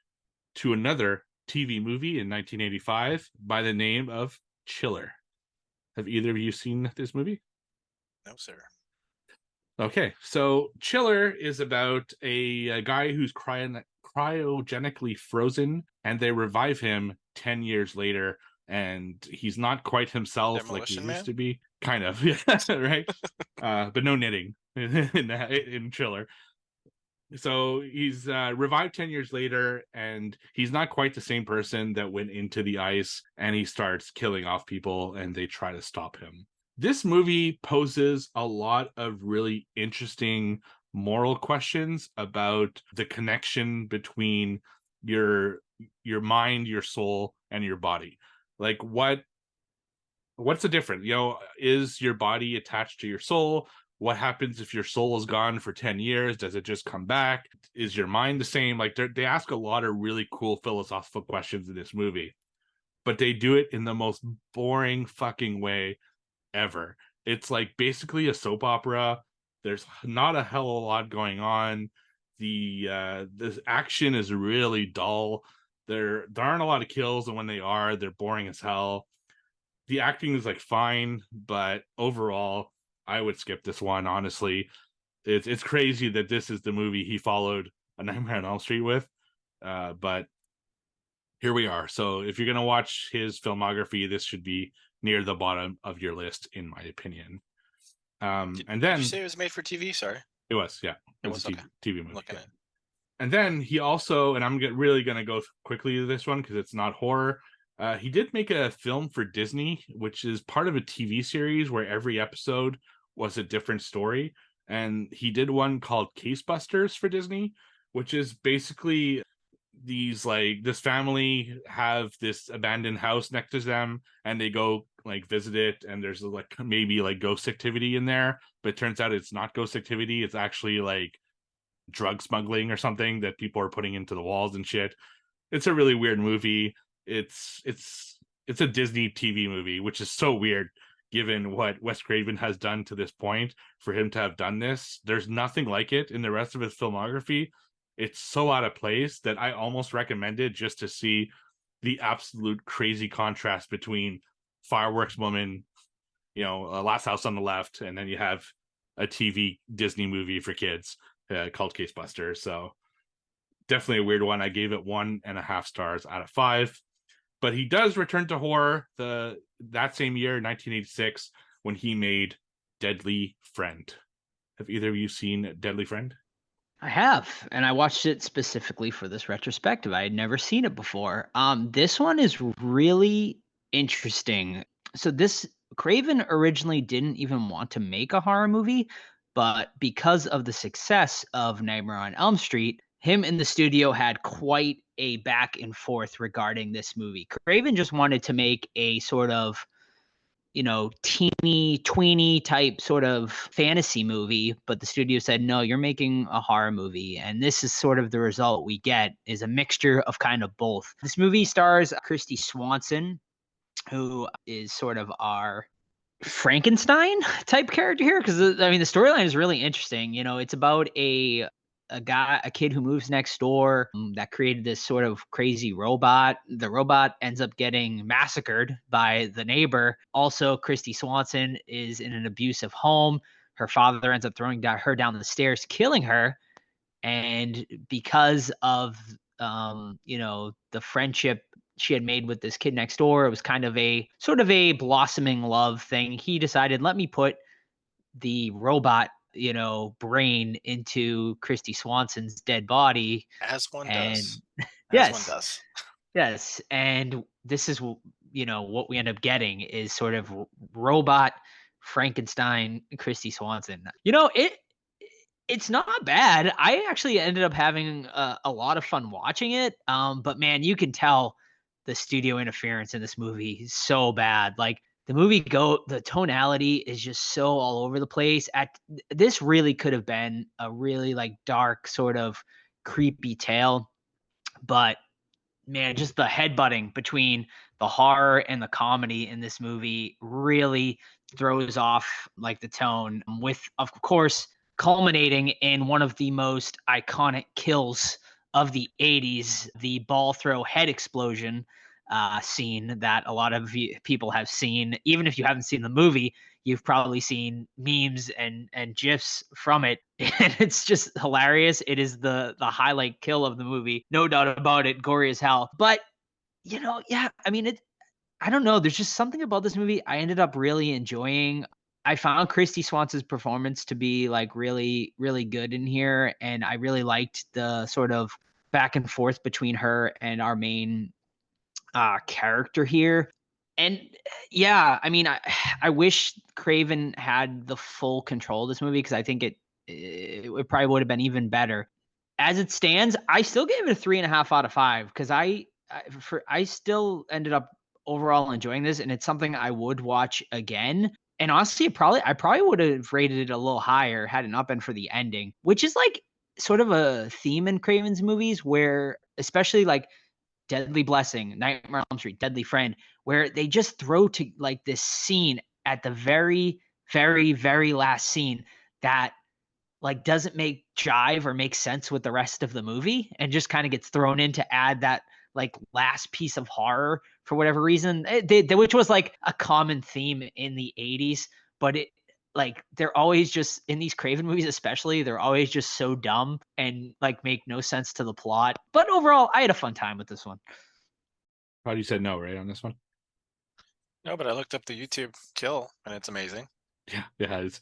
to another TV movie in 1985 by the name of Chiller. Have either of you seen this movie? No, sir. Okay, so Chiller is about a guy who's cryogenically frozen, and they revive him 10 years later, and he's not quite himself like he used to be. Kind of, yeah, right? But no knitting in Chiller. So he's revived 10 years later, and he's not quite the same person that went into the ice, and he starts killing off people, and they try to stop him. This movie poses a lot of really interesting moral questions about the connection between your mind, your soul, and your body. Like, what's the difference? Is your body attached to your soul? What happens if your soul is gone for 10 years? Does it just come back? Is your mind the same? Like, they ask a lot of really cool philosophical questions in this movie, but they do it in the most boring fucking way ever. It's like basically a soap opera. There's not a hell of a lot going on. The action is really dull. There aren't a lot of kills, and when they are, they're boring as hell. The acting is like fine, but overall, I would skip this one, honestly. It's crazy that this is the movie he followed A Nightmare on Elm Street with, but here we are. So if you're gonna watch his filmography, this should be near the bottom of your list, in my opinion. And then, did you say it was made for TV? Sorry. It was, yeah. It was, okay. TV movie. Looking Yeah. at it. And then he also, and I'm really going to go quickly to this one because it's not horror. He did make a film for Disney, which is part of a TV series where every episode was a different story. And he did one called Case Busters for Disney, which is basically this family have this abandoned house next to them, and they go like visit it, and there's like maybe like ghost activity in there, but it turns out it's not ghost activity. It's actually like drug smuggling or something that people are putting into the walls and shit. It's a really weird movie. It's a Disney TV movie, which is so weird given what Wes Craven has done to this point. For him to have done this, there's nothing like it in the rest of his filmography. It's so out of place that I almost recommend it just to see the absolute crazy contrast between Fireworks Woman, Last House on the Left, and then you have a TV Disney movie for kids called Case Buster. So definitely a weird one. I gave it 1.5 stars out of 5. But he does return to horror that same year, 1986, when he made Deadly Friend. Have either of you seen Deadly Friend? I have, and I watched it specifically for this retrospective. I had never seen it before. This one is really interesting. So this Craven originally didn't even want to make a horror movie, but because of the success of Nightmare on Elm Street, him and the studio had quite a back and forth regarding this movie. Craven just wanted to make a sort of teeny tweeny type sort of fantasy movie, but the studio said, no, you're making a horror movie. And this is sort of the result we get, is a mixture of kind of both. This movie stars Kristy Swanson, who is sort of our Frankenstein type character here, because the storyline is really interesting. It's about a kid who moves next door that created this sort of crazy robot. The robot ends up getting massacred by the neighbor. Also, Kristy Swanson is in an abusive home. Her father ends up throwing her down the stairs, killing her. And because of the friendship she had made with this kid next door, it was kind of a sort of a blossoming love thing. He decided, let me put the robot brain into Kristy Swanson's dead body. As one And does. yes, As one does. Yes. And this is, what we end up getting is sort of robot Frankenstein Kristy Swanson. It's not bad. I actually ended up having a lot of fun watching it. But man, you can tell the studio interference in this movie is so bad. Like, the tonality is just so all over the place. This really could have been a really like dark sort of creepy tale, but man, just the headbutting between the horror and the comedy in this movie really throws off like the tone, with of course culminating in one of the most iconic kills of the 80s, the ball throw head explosion scene that a lot of people have seen. Even if you haven't seen the movie, you've probably seen memes and gifs from it, and it's just hilarious. It is the highlight kill of the movie, no doubt about it. Gory as hell, but yeah, I don't know. There's just something about this movie I ended up really enjoying. I found Kristy Swanson's performance to be like really, really good in here, and I really liked the sort of back and forth between her and our main character here. And yeah, I wish Craven had the full control of this movie, because I think it probably would have been even better. As it stands, I still gave it a 3.5 out of 5, because I still ended up overall enjoying this, and it's something I would watch again. And honestly, I probably would have rated it a little higher had it not been for the ending, which is like sort of a theme in Craven's movies, where especially like Deadly Blessing, Nightmare on Elm Street, Deadly Friend, where they just throw to like this scene at the very, very, very last scene that like doesn't make jive or make sense with the rest of the movie, and just kind of gets thrown in to add that like last piece of horror for whatever reason, which was like a common theme in the 80s. But it, like, they're always just, in these Craven movies especially, they're always just so dumb and like make no sense to the plot. But overall, I had a fun time with this one. Probably you said no, right, on this one? No, but I looked up the YouTube kill, and it's amazing. Yeah, it's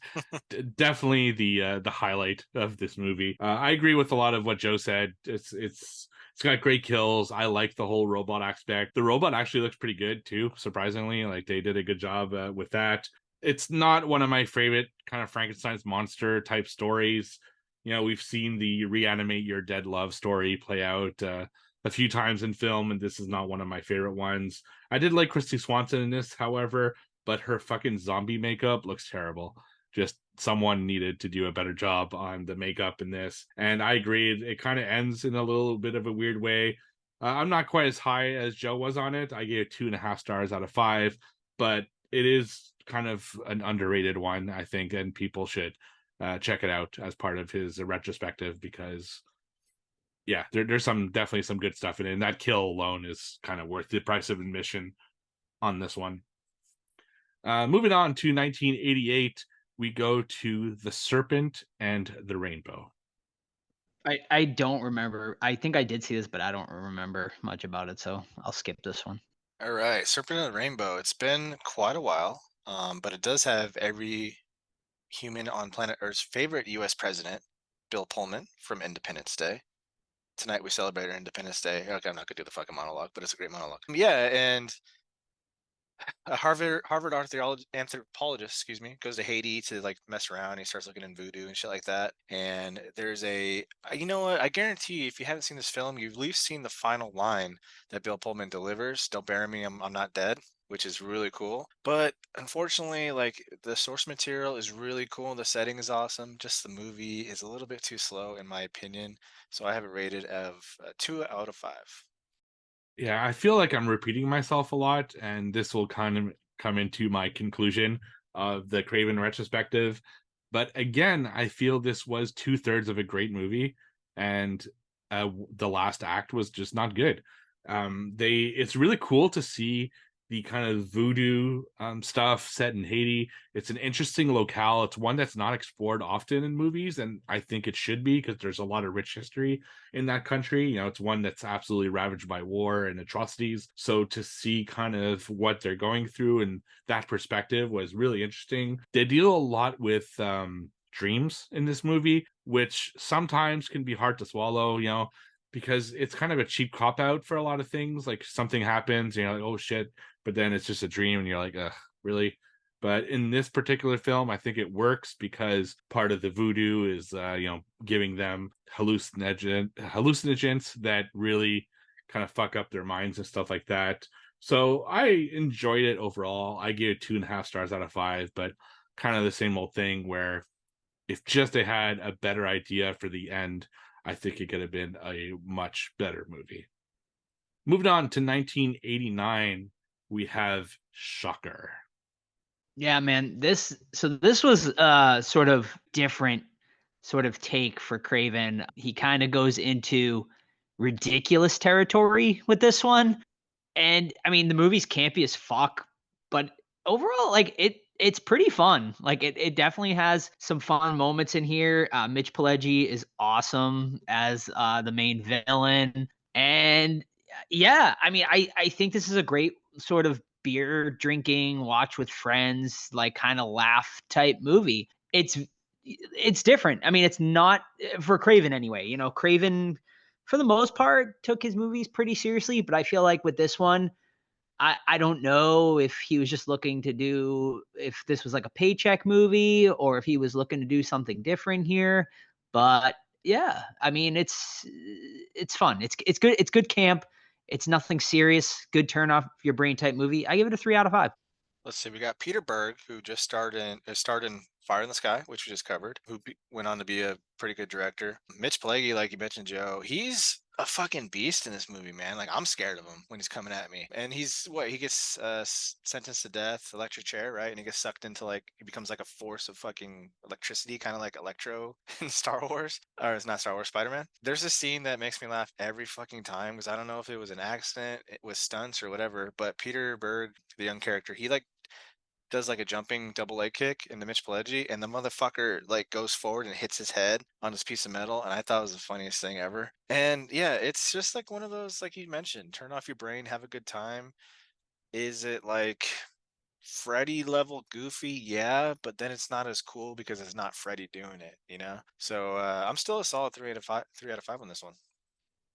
definitely the highlight of this movie. I agree with a lot of what Joe said. It's got great kills. I like the whole robot aspect. The robot actually looks pretty good too, surprisingly. Like they did a good job with that. It's not one of my favorite kind of Frankenstein's monster type stories. You know, we've seen the reanimate your dead love story play out a few times in film, and this is not one of my favorite ones. I did like Christy Swanson in this, however, but her fucking zombie makeup looks terrible. Just someone needed to do a better job on the makeup in this. And I agree, it kind of ends in a little bit of a weird way. I'm not quite as high as Joe was on it. I gave it 2.5 stars out of 5, but it is kind of an underrated one, I think, and people should check it out as part of his retrospective because yeah, there's definitely some good stuff in it. And that kill alone is kind of worth the price of admission on this one. Moving on to 1988, we go to The Serpent and the Rainbow. I don't remember. I think I did see this, but I don't remember much about it, so I'll skip this one. All right, Serpent and the Rainbow. It's been quite a while, but it does have every human on planet Earth's favorite U.S. president, Bill Pullman from Independence Day. Tonight we celebrate our Independence Day. Okay, I'm not gonna do the fucking monologue, but it's a great monologue. Yeah, and a Harvard anthropologist, excuse me, goes to Haiti to like mess around. He starts looking in voodoo and shit like that. And there's you know what? I guarantee you, if you haven't seen this film, you've at least seen the final line that Bill Pullman delivers. "Don't bury me, I'm not dead," which is really cool. But unfortunately, like the source material is really cool. The setting is awesome. Just the movie is a little bit too slow, in my opinion. So I have it rated of 2 out of 5. Yeah, I feel like I'm repeating myself a lot, and this will kind of come into my conclusion of the Craven retrospective. But again, I feel this was 2/3 of a great movie, and the last act was just not good. It's really cool to see the kind of voodoo stuff set in Haiti. It's an interesting locale. It's one that's not explored often in movies, and I think it should be because there's a lot of rich history in that country. You know, it's one that's absolutely ravaged by war and atrocities. So to see kind of what they're going through and that perspective was really interesting. They deal a lot with dreams in this movie, which sometimes can be hard to swallow, you know, because it's kind of a cheap cop out for a lot of things. Like something happens, you know, like, oh shit, but then it's just a dream and you're like, ugh, really? But in this particular film, I think it works because part of the voodoo is, giving them hallucinogens that really kind of fuck up their minds and stuff like that. So I enjoyed it overall. I gave it 2.5 stars out of 5, but kind of the same old thing where if just they had a better idea for the end, I think it could have been a much better movie. Moving on to 1989, we have Shocker. Yeah, man. This was sort of different sort of take for Craven. He kind of goes into ridiculous territory with this one. And I mean, the movie's campy as fuck, but overall, like it's pretty fun. Like it definitely has some fun moments in here. Mitch Pileggi is awesome as the main villain. And yeah, I mean, I think this is a great sort of beer drinking, watch with friends, like kind of laugh type movie. It's different. I mean, it's not for Craven anyway. You know, Craven for the most part took his movies pretty seriously, but I feel like with this one, I don't know if he was just looking to do if this was like a paycheck movie or if he was looking to do something different here. But yeah, I mean it's fun. It's good. It's good camp. It's nothing serious. Good turn off your brain type movie. I give it a 3 out of 5. Let's see. We got Peter Berg, who just starred in Fire in the Sky, which we just covered, who went on to be a pretty good director. Mitch Pileggi, like you mentioned, Joe, he's a fucking beast in this movie, man. Like I'm scared of him when he's coming at me. And he gets sentenced to death, electric chair, right? And he gets sucked into like he becomes like a force of fucking electricity, kind of like Electro in Star Wars, or it's not Star Wars, Spider-Man. There's a scene that makes me laugh every fucking time because I don't know if it was an accident, it was stunts or whatever, but Peter Berg, the young character, he like does like a jumping double leg kick into Mitch Pileggi, and the motherfucker like goes forward and hits his head on this piece of metal, and I thought it was the funniest thing ever. And yeah, it's just like one of those, like you mentioned, turn off your brain, have a good time. Is it like Freddy level goofy, yeah, but then it's not as cool because it's not Freddy doing it, you know. So I'm still a solid 3 out of 5. 3 out of 5 on this one.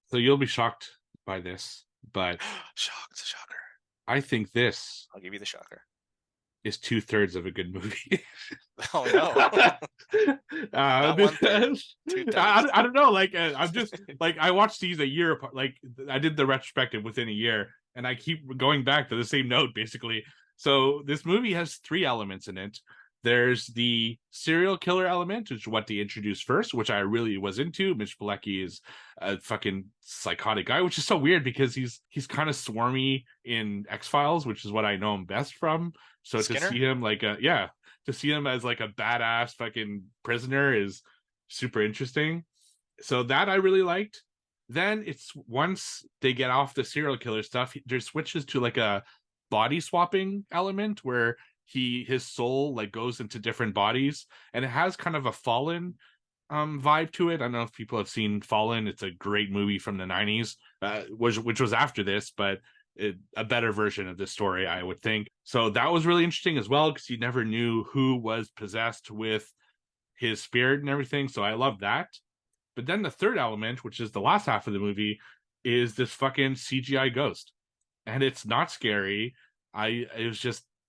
So you'll be shocked by this, but Shocker. I think this I'll give you the shocker. is 2/3 of a good movie. Oh no. Not 1/3, 2/3. I don't know. Like I'm just like I watched these a year apart. Like I did the retrospective within a year, and I keep going back to the same note basically. So this movie has 3 elements in it. There's the serial killer element, which is what they introduced first, which I really was into. Mitch Pilecki is a fucking psychotic guy, which is so weird because he's kind of swarmy in X-Files, which is what I know him best from. So Skinner? to see him like to see him as like a badass fucking prisoner is super interesting. So that I really liked. Then it's once they get off the serial killer stuff, there switches to like a body swapping element where his soul like goes into different bodies, and it has kind of a Fallen vibe to it. I don't know if people have seen Fallen. It's a great movie from the 90s, which was after this, but a better version of this story, I would think. So that was really interesting as well, because you never knew who was possessed with his spirit and everything. So I love that. But then the third element, which is the last half of the movie, is this fucking CGI ghost. And it's not scary.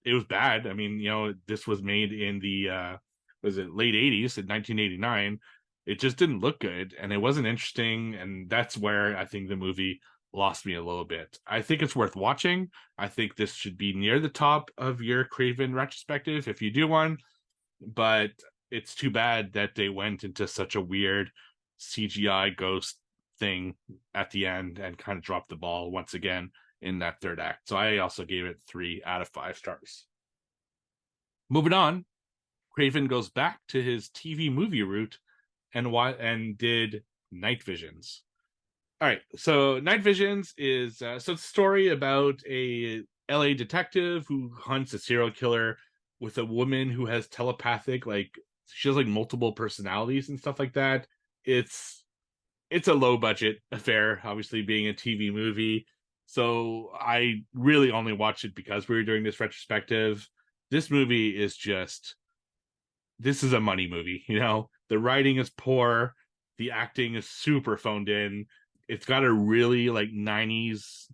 It was bad. I mean, this was made in the was it late 80s in 1989. It just didn't look good, and it wasn't interesting, and that's where I think the movie lost me a little bit. I think it's worth watching. I think this should be near the top of your Craven retrospective if you do one, but it's too bad that they went into such a weird CGI ghost thing at the end and kind of dropped the ball once again in that third act. So I also gave it 3 out of 5 stars. Moving on, Craven goes back to his TV movie route and did Night Visions. All right, so Night Visions is it's a story about a LA detective who hunts a serial killer with a woman who has telepathic, like she has like multiple personalities and stuff like that. It's a low budget affair, obviously being a TV movie. So I really only watched it because we were doing this retrospective. This movie is this is a money movie, The writing is poor, the acting is super phoned in. It's got a really like 90s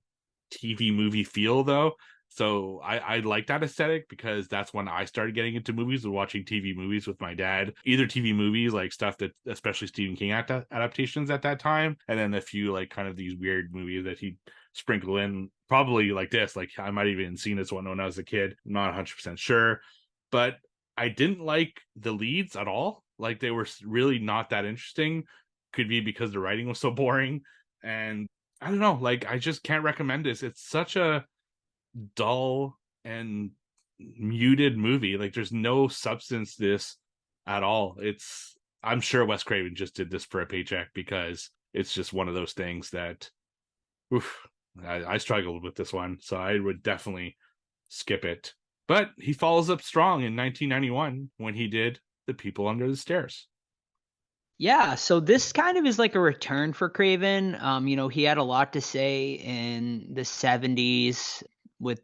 TV movie feel though. So I like that aesthetic because that's when I started getting into movies and watching TV movies with my dad. Either TV movies, like stuff that especially Stephen King adaptations at that time, and then a few like kind of these weird movies that he'd sprinkle in, probably like this. Like I might have even seen this one when I was a kid. I'm not 100% sure. But I didn't like the leads at all. Like they were really not that interesting. Could be because the writing was so boring. And I don't know, like I just can't recommend this. It's such a dull and muted movie. Like there's no substance to this at all. I'm sure Wes Craven just did this for a paycheck because it's just one of those things that I struggled with this one. So I would definitely skip it. But he follows up strong in 1991 when he did The People Under the Stairs. Yeah, so this kind of is like a return for Craven. He had a lot to say in the 70s with,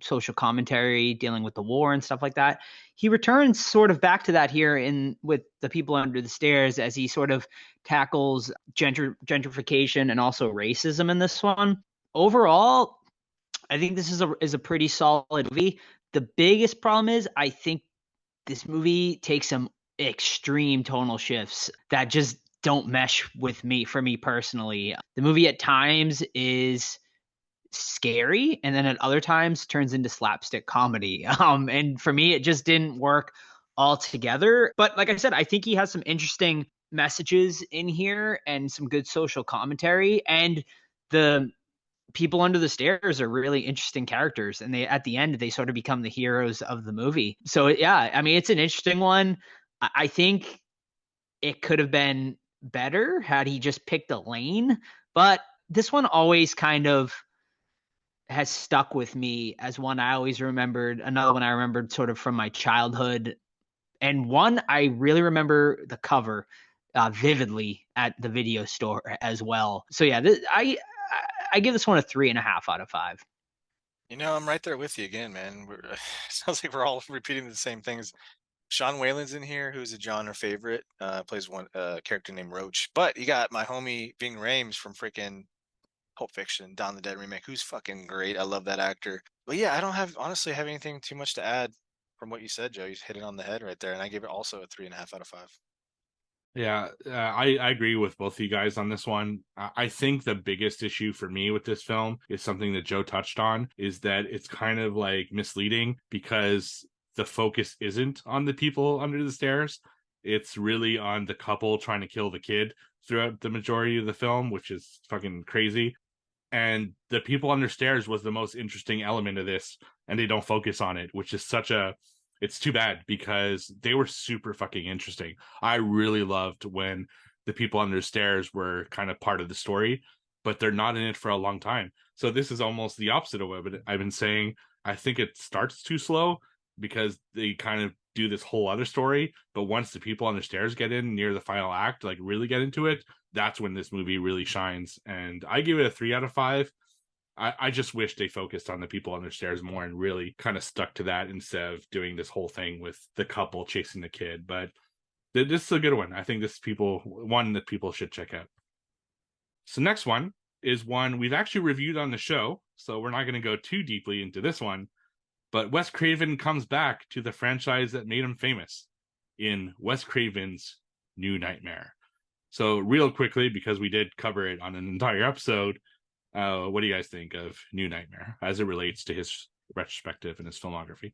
social commentary dealing with the war and stuff like that. He returns sort of back to that here with The People Under the Stairs as he sort of tackles gentrification and also racism in this one. Overall, I think this is a pretty solid movie. The biggest problem is I think this movie takes some extreme tonal shifts that just don't mesh with me, for me personally. The movie at times is scary, and then at other times turns into slapstick comedy. And for me, it just didn't work altogether. But like I said, I think he has some interesting messages in here and some good social commentary. And the people under the stairs are really interesting characters, and at the end they sort of become the heroes of the movie. So yeah, I mean, it's an interesting one. I think it could have been better had he just picked a lane, but this one always kind of has stuck with me as one I always remembered. Another one I remembered sort of from my childhood, and one I really remember the cover vividly at the video store as well. So yeah, I give this one a 3.5 out of 5. I'm right there with you again, man. Sounds like we're all repeating the same things. Sean Whalen's in here, who's a genre favorite. Plays one character named Roach. But you got my homie Ving Rhames from freaking Pulp Fiction, Dawn of the Dead remake, who's fucking great. I love that actor. But yeah, I don't honestly have anything too much to add from what you said, Joe. You hit it on the head right there, and I give it also a 3.5 out of 5. Yeah, I agree with both of you guys on this one. I think the biggest issue for me with this film is something that Joe touched on, is that it's kind of like misleading because the focus isn't on the people under the stairs. It's really on the couple trying to kill the kid throughout the majority of the film, which is fucking crazy. And the people under stairs was the most interesting element of this, and they don't focus on it, which is it's too bad because they were super fucking interesting. I really loved when the people under the stairs were kind of part of the story, but they're not in it for a long time. So this is almost the opposite of what I've been saying. I think it starts too slow because they kind of do this whole other story, but once the people on the stairs get in near the final act, like really get into it, that's when this movie really shines. And I give it a 3 out of 5. I just wish they focused on the people on the stairs more and really kind of stuck to that instead of doing this whole thing with the couple chasing the kid. But this is a good one. I think this one that people should check out. So next one is one we've actually reviewed on the show, so we're not going to go too deeply into this one. But Wes Craven comes back to the franchise that made him famous in Wes Craven's New Nightmare. So real quickly, because we did cover it on an entire episode, what do you guys think of New Nightmare as it relates to his retrospective and his filmography?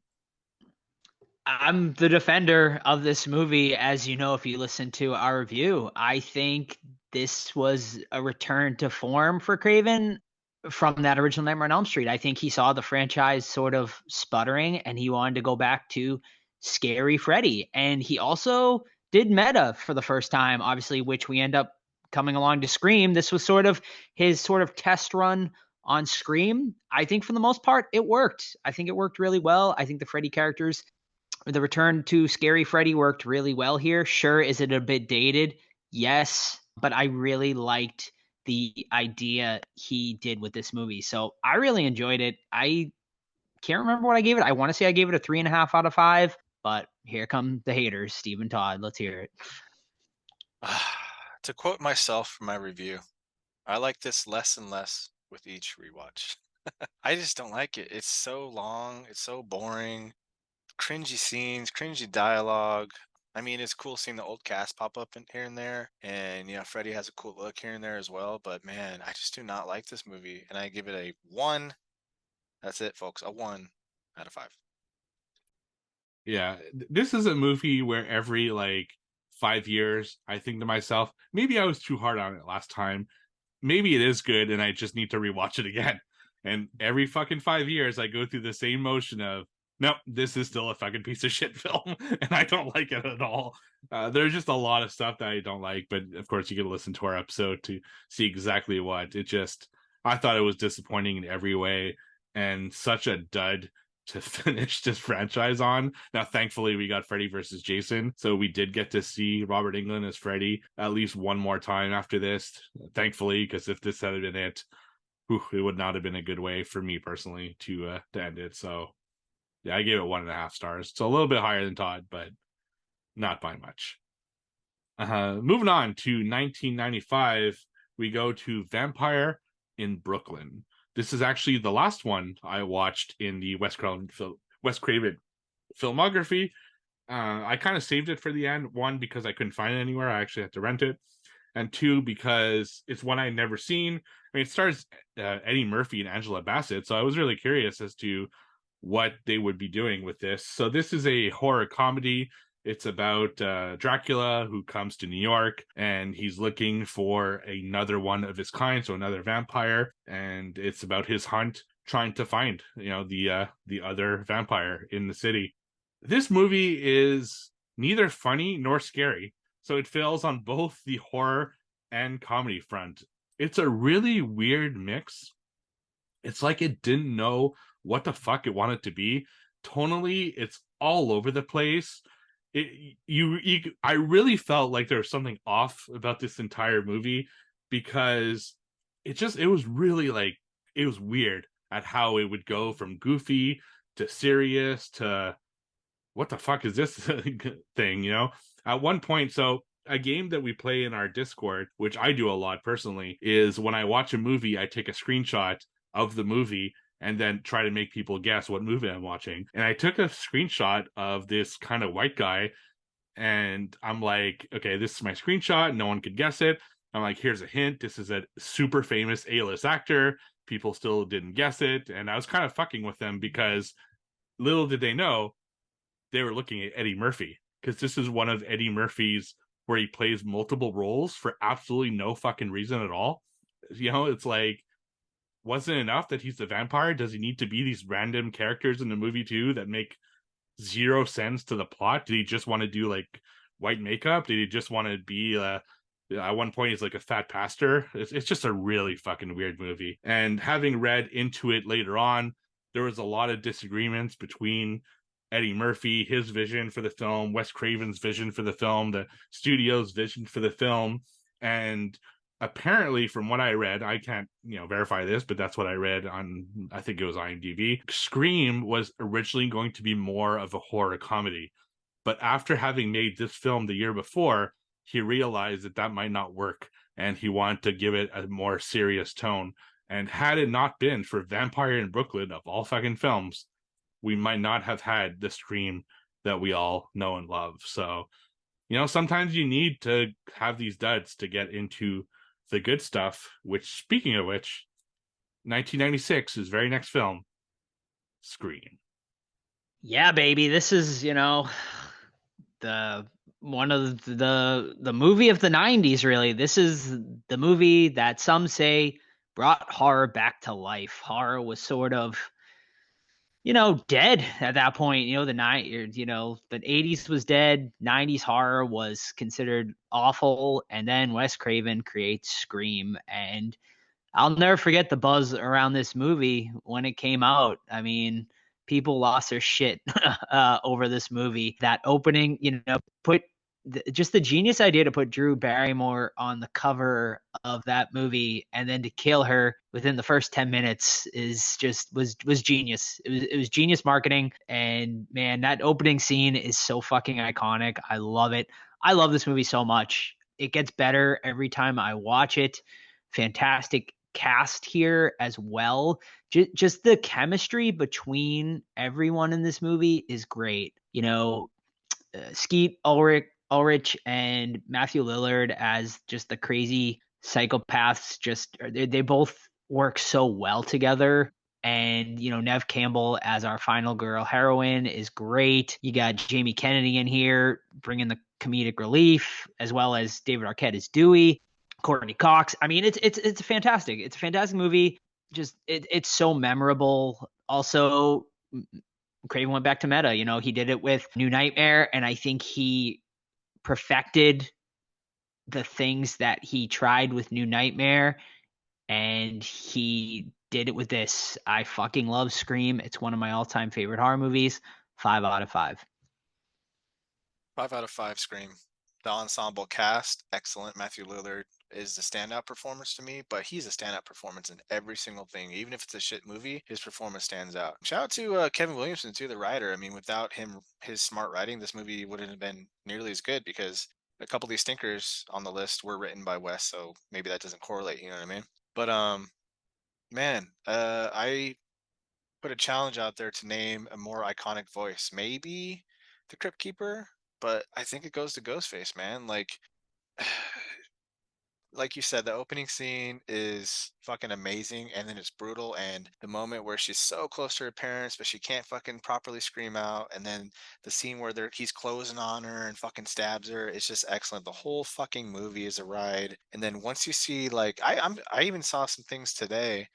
I'm the defender of this movie, as you know, if you listen to our review. I think this was a return to form for Craven from that original Nightmare on Elm Street. I think he saw the franchise sort of sputtering and he wanted to go back to Scary Freddy. And he also did meta for the first time, obviously, which we end up coming along to Scream. This was sort of his sort of test run on Scream. I think for the most part, it worked. I think it worked really well. I think the Freddy characters, the return to Scary Freddy, worked really well here. Sure, is it a bit dated? Yes, but I really liked the idea he did with this movie. So I really enjoyed it. I can't remember what I gave it. I want to say I gave it a 3.5 out of 5, but here come the haters, Steve and Todd. Let's hear it. To quote myself from my review, I like this less and less with each rewatch. I just don't like it. It's so long. It's so boring. Cringy scenes, cringy dialogue. I mean, it's cool seeing the old cast pop up here and there, and Freddy has a cool look here and there as well. But man, I just do not like this movie, and I give it a 1. That's it, folks. A 1 out of 5. Yeah, this is a movie where every like 5 years, I think to myself, maybe I was too hard on it last time. Maybe it is good, and I just need to rewatch it again. And every fucking 5 years, I go through the same motion of, nope, this is still a fucking piece of shit film, and I don't like it at all. There's just a lot of stuff that I don't like, but of course, you can listen to our episode to see exactly what. I thought it was disappointing in every way, and such a dud to finish this franchise on. Now, thankfully, we got Freddy versus Jason, so we did get to see Robert Englund as Freddy at least one more time after this. Thankfully, because if this had been it, it would not have been a good way for me personally to end it. So, yeah, I gave it 1.5 stars. So a little bit higher than Todd, but not by much. Moving on to 1995, we go to Vampire in Brooklyn. This is actually the last one I watched in the Wes Craven filmography. I kind of saved it for the end. 1, because I couldn't find it anywhere. I actually had to rent it. And 2, because it's one I'd never seen. I mean, it stars Eddie Murphy and Angela Bassett, so I was really curious as to what they would be doing with this. So this is a horror comedy. It's about Dracula, who comes to New York, and he's looking for another one of his kind, so another vampire, and it's about his hunt, trying to find the other vampire in the city. This movie is neither funny nor scary, so it fails on both the horror and comedy front. It's a really weird mix. It's like it didn't know what the fuck it wanted to be. Tonally, it's all over the place. I really felt like there was something off about this entire movie, because it was really like, it was weird. at how it would go from goofy to serious to what the fuck is this thing, you know? At one point, so a game that we play in our Discord, which I do a lot personally, is when I watch a movie, I take a screenshot of the movie and then try to make people guess what movie I'm watching. And I took a screenshot of this kind of white guy, and I'm like, okay, this is my screenshot. No one could guess it. I'm like, here's a hint. This is a super famous A-list actor. People still didn't guess it. And I was kind of fucking with them because little did they know they were looking at Eddie Murphy, because this is one of Eddie Murphy's where he plays multiple roles for absolutely no fucking reason at all. You know, it's like, wasn't it enough that he's the vampire? Does he need to be these random characters in the movie too that make zero sense to the plot? Did he just want to do like white makeup? Did he just want to be at one point he's like a fat pastor? It's just a really fucking weird movie. And having read into it later on, there was a lot of disagreements between Eddie Murphy, his vision for the film, Wes Craven's vision for the film, the studio's vision for the film. And apparently, from what I read, I can't, verify this, but that's what I read on, I think it was IMDb. Scream was originally going to be more of a horror comedy. But after having made this film the year before, he realized that that might not work, and he wanted to give it a more serious tone. And had it not been for Vampire in Brooklyn, of all fucking films, we might not have had the Scream that we all know and love. So, sometimes you need to have these duds to get into the good stuff, which, speaking of which, 1996, his very next film, Scream. Yeah, baby. This is, the one of the movie of the 90s, really. This is the movie that some say brought horror back to life. Horror was sort of, dead at that point. The 80s was dead, 90s horror was considered awful, and then Wes Craven creates Scream, and I'll never forget the buzz around this movie when it came out. I mean, people lost their shit over this movie. That opening, put just the genius idea to put Drew Barrymore on the cover of that movie and then to kill her within the first 10 minutes was genius. It was genius marketing, and man, that opening scene is so fucking iconic. I love it. I love this movie so much. It gets better every time I watch it. Fantastic cast here as well. Just the chemistry between everyone in this movie is great. Skeet Ulrich and Matthew Lillard as just the crazy psychopaths. They both work so well together. And Nev Campbell as our final girl heroine is great. You got Jamie Kennedy in here bringing the comedic relief, as well as David Arquette as Dewey. Courtney Cox. I mean, it's fantastic. It's a fantastic movie. Just it's so memorable. Also, Craven went back to meta. He did it with New Nightmare, and I think he perfected the things that he tried with New Nightmare, and he did it with this. I fucking love Scream. It's one of my all-time favorite horror movies. 5 out of 5. 5 out of 5 Scream. The ensemble cast, excellent. Matthew Lillard is the standout performance to me, but he's a standout performance in every single thing. Even if it's a shit movie, his performance stands out. Shout out to Kevin Williamson too, the writer. I mean, without him, his smart writing, this movie wouldn't have been nearly as good, because a couple of these stinkers on the list were written by Wes, so maybe that doesn't correlate, you know what I mean? But man, I put a challenge out there to name a more iconic voice. Maybe the Crypt Keeper, but I think it goes to Ghostface, man. Like you said, the opening scene is fucking amazing, and then it's brutal. And the moment where she's so close to her parents, but she can't fucking properly scream out, and then the scene where he's closing on her and fucking stabs her, it's just excellent. The whole fucking movie is a ride. And then once you see, like, I even saw some things today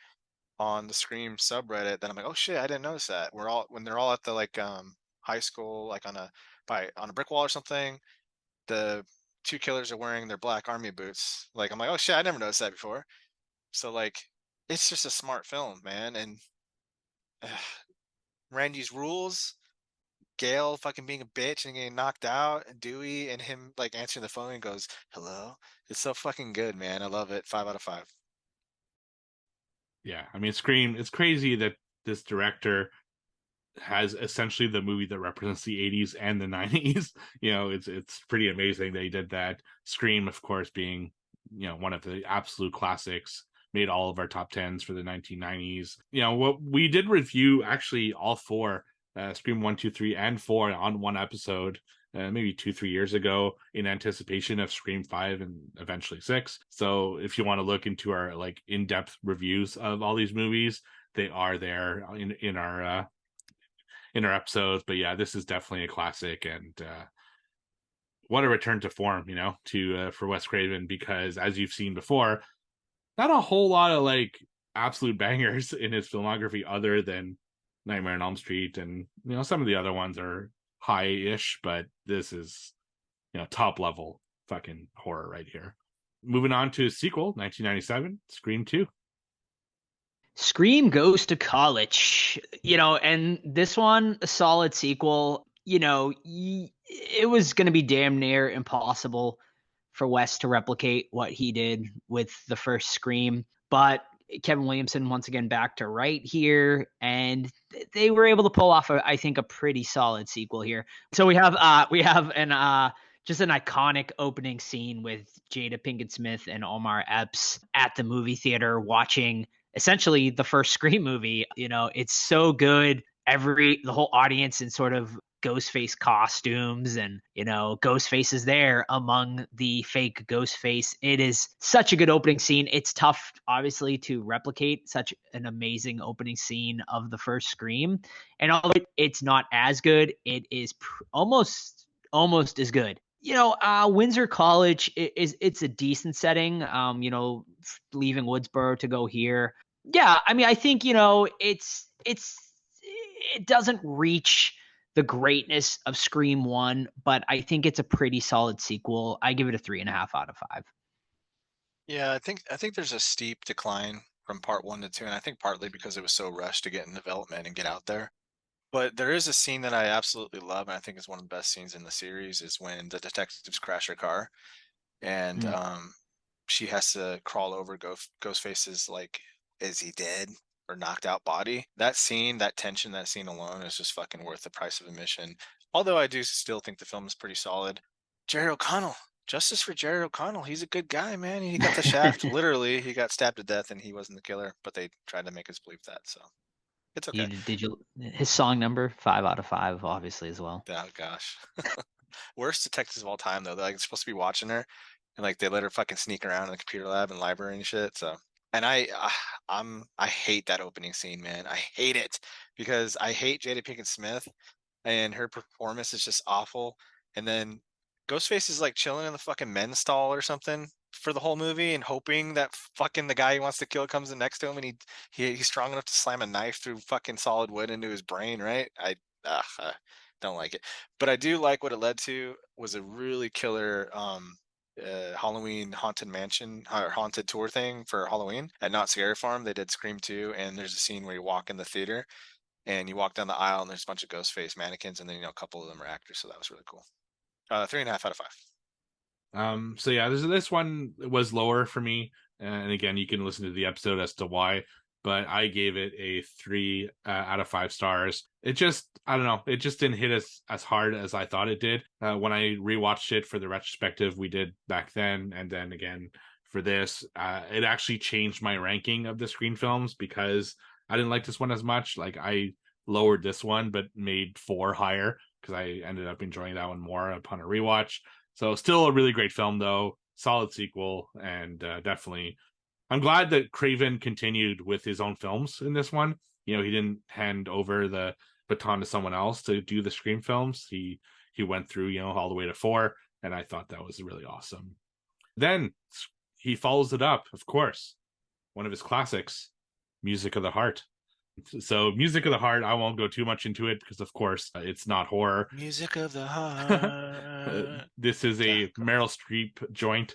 on the Scream subreddit that I'm like, oh shit, I didn't notice that. When they're all at the high school, like on a brick wall or something, the two killers are wearing their black army boots. Like, I'm like, oh shit, I never noticed that before. So like, it's just a smart film, man. And Randy's rules, Gail fucking being a bitch and getting knocked out, and Dewey and him like answering the phone and goes, hello. It's so fucking good, man. I love it. 5 out of 5. Yeah, I mean, Scream, it's crazy that this director has essentially the movie that represents the 80s and the 90s. It's pretty amazing they did that. Scream, of course, being one of the absolute classics, made all of our top 10s for the 1990s. What we did review actually all four, Scream 1, 2, 3, and 4 on one episode, maybe 2-3 years ago, in anticipation of Scream 5 and eventually 6. So if you want to look into our like in-depth reviews of all these movies, they are there in our episodes. But yeah, this is definitely a classic, and what a return to form, for Wes Craven, because as you've seen before, not a whole lot of like absolute bangers in his filmography other than Nightmare on Elm Street, and some of the other ones are high-ish, but this is top level fucking horror right here. Moving on to a sequel, 1997, Scream 2. Scream Goes to College, and this one, a solid sequel. It was going to be damn near impossible for Wes to replicate what he did with the first Scream, but Kevin Williamson once again back to write here, and they were able to pull off, I think, a pretty solid sequel here. So we have an just an iconic opening scene with Jada Pinkett Smith and Omar Epps at the movie theater watching essentially the first Scream movie. It's so good. The whole audience in sort of Ghostface costumes, and Ghostface is there among the fake Ghostface. It is such a good opening scene. It's tough, obviously, to replicate such an amazing opening scene of the first Scream, and although it's not as good, it is almost as good. Windsor College it's a decent setting. Leaving Woodsboro to go here. Yeah, I mean, I think it doesn't reach the greatness of Scream 1, but I think it's a pretty solid sequel. I give it a 3.5 out of 5. Yeah, I think there's a steep decline from part 1 to 2, and I think partly because it was so rushed to get in development and get out there. But there is a scene that I absolutely love, and I think it's one of the best scenes in the series, is when the detectives crash her car, and Mm. she has to crawl over Ghostface's, like, is he dead or knocked out body. That scene, that tension, that scene alone is just fucking worth the price of admission. Although I do still think the film is pretty solid. Jerry O'Connell, justice for Jerry O'Connell. He's a good guy, man. He got the shaft. Literally, he got stabbed to death, and he wasn't the killer. But they tried to make us believe that, so it's okay. His song number 5 out of 5, obviously, as well. Oh gosh. Worst detectives of all time though. They're like supposed to be watching her, and like they let her fucking sneak around in the computer lab and library and shit. So, and I hate that opening scene, man. I hate it because I hate Jada Pinkett Smith, and her performance is just awful. And then Ghostface is like chilling in the fucking men's stall or something for the whole movie and hoping that fucking the guy he wants to kill comes in next to him, and he's strong enough to slam a knife through fucking solid wood into his brain, right? I don't like it, but I do like what it led to was a really killer Halloween haunted mansion or haunted tour thing for Halloween at Not Scary Farm. They did Scream 2, and there's a scene where you walk in the theater and you walk down the aisle and there's a bunch of Ghostface mannequins, and then a couple of them are actors, so that was really cool. 3.5 out of 5. So yeah, this one was lower for me, and again, you can listen to the episode as to why. But I gave it a 3 out of 5 stars. It just, I don't know, it just didn't hit us as hard as I thought it did. When I rewatched it for the retrospective we did back then, and then again for this, it actually changed my ranking of the Scream films because I didn't like this one as much. Like I lowered this one, but made 4 higher because I ended up enjoying that one more upon a rewatch. So still a really great film though, solid sequel, and definitely I'm glad that Craven continued with his own films in this one. He didn't hand over the baton to someone else to do the Scream films. He went through, all the way to 4, and I thought that was really awesome. Then he follows it up, of course, one of his classics, Music of the Heart. So Music of the Heart, I won't go too much into it because, of course, it's not horror. Music of the Heart. This is a Meryl Streep joint.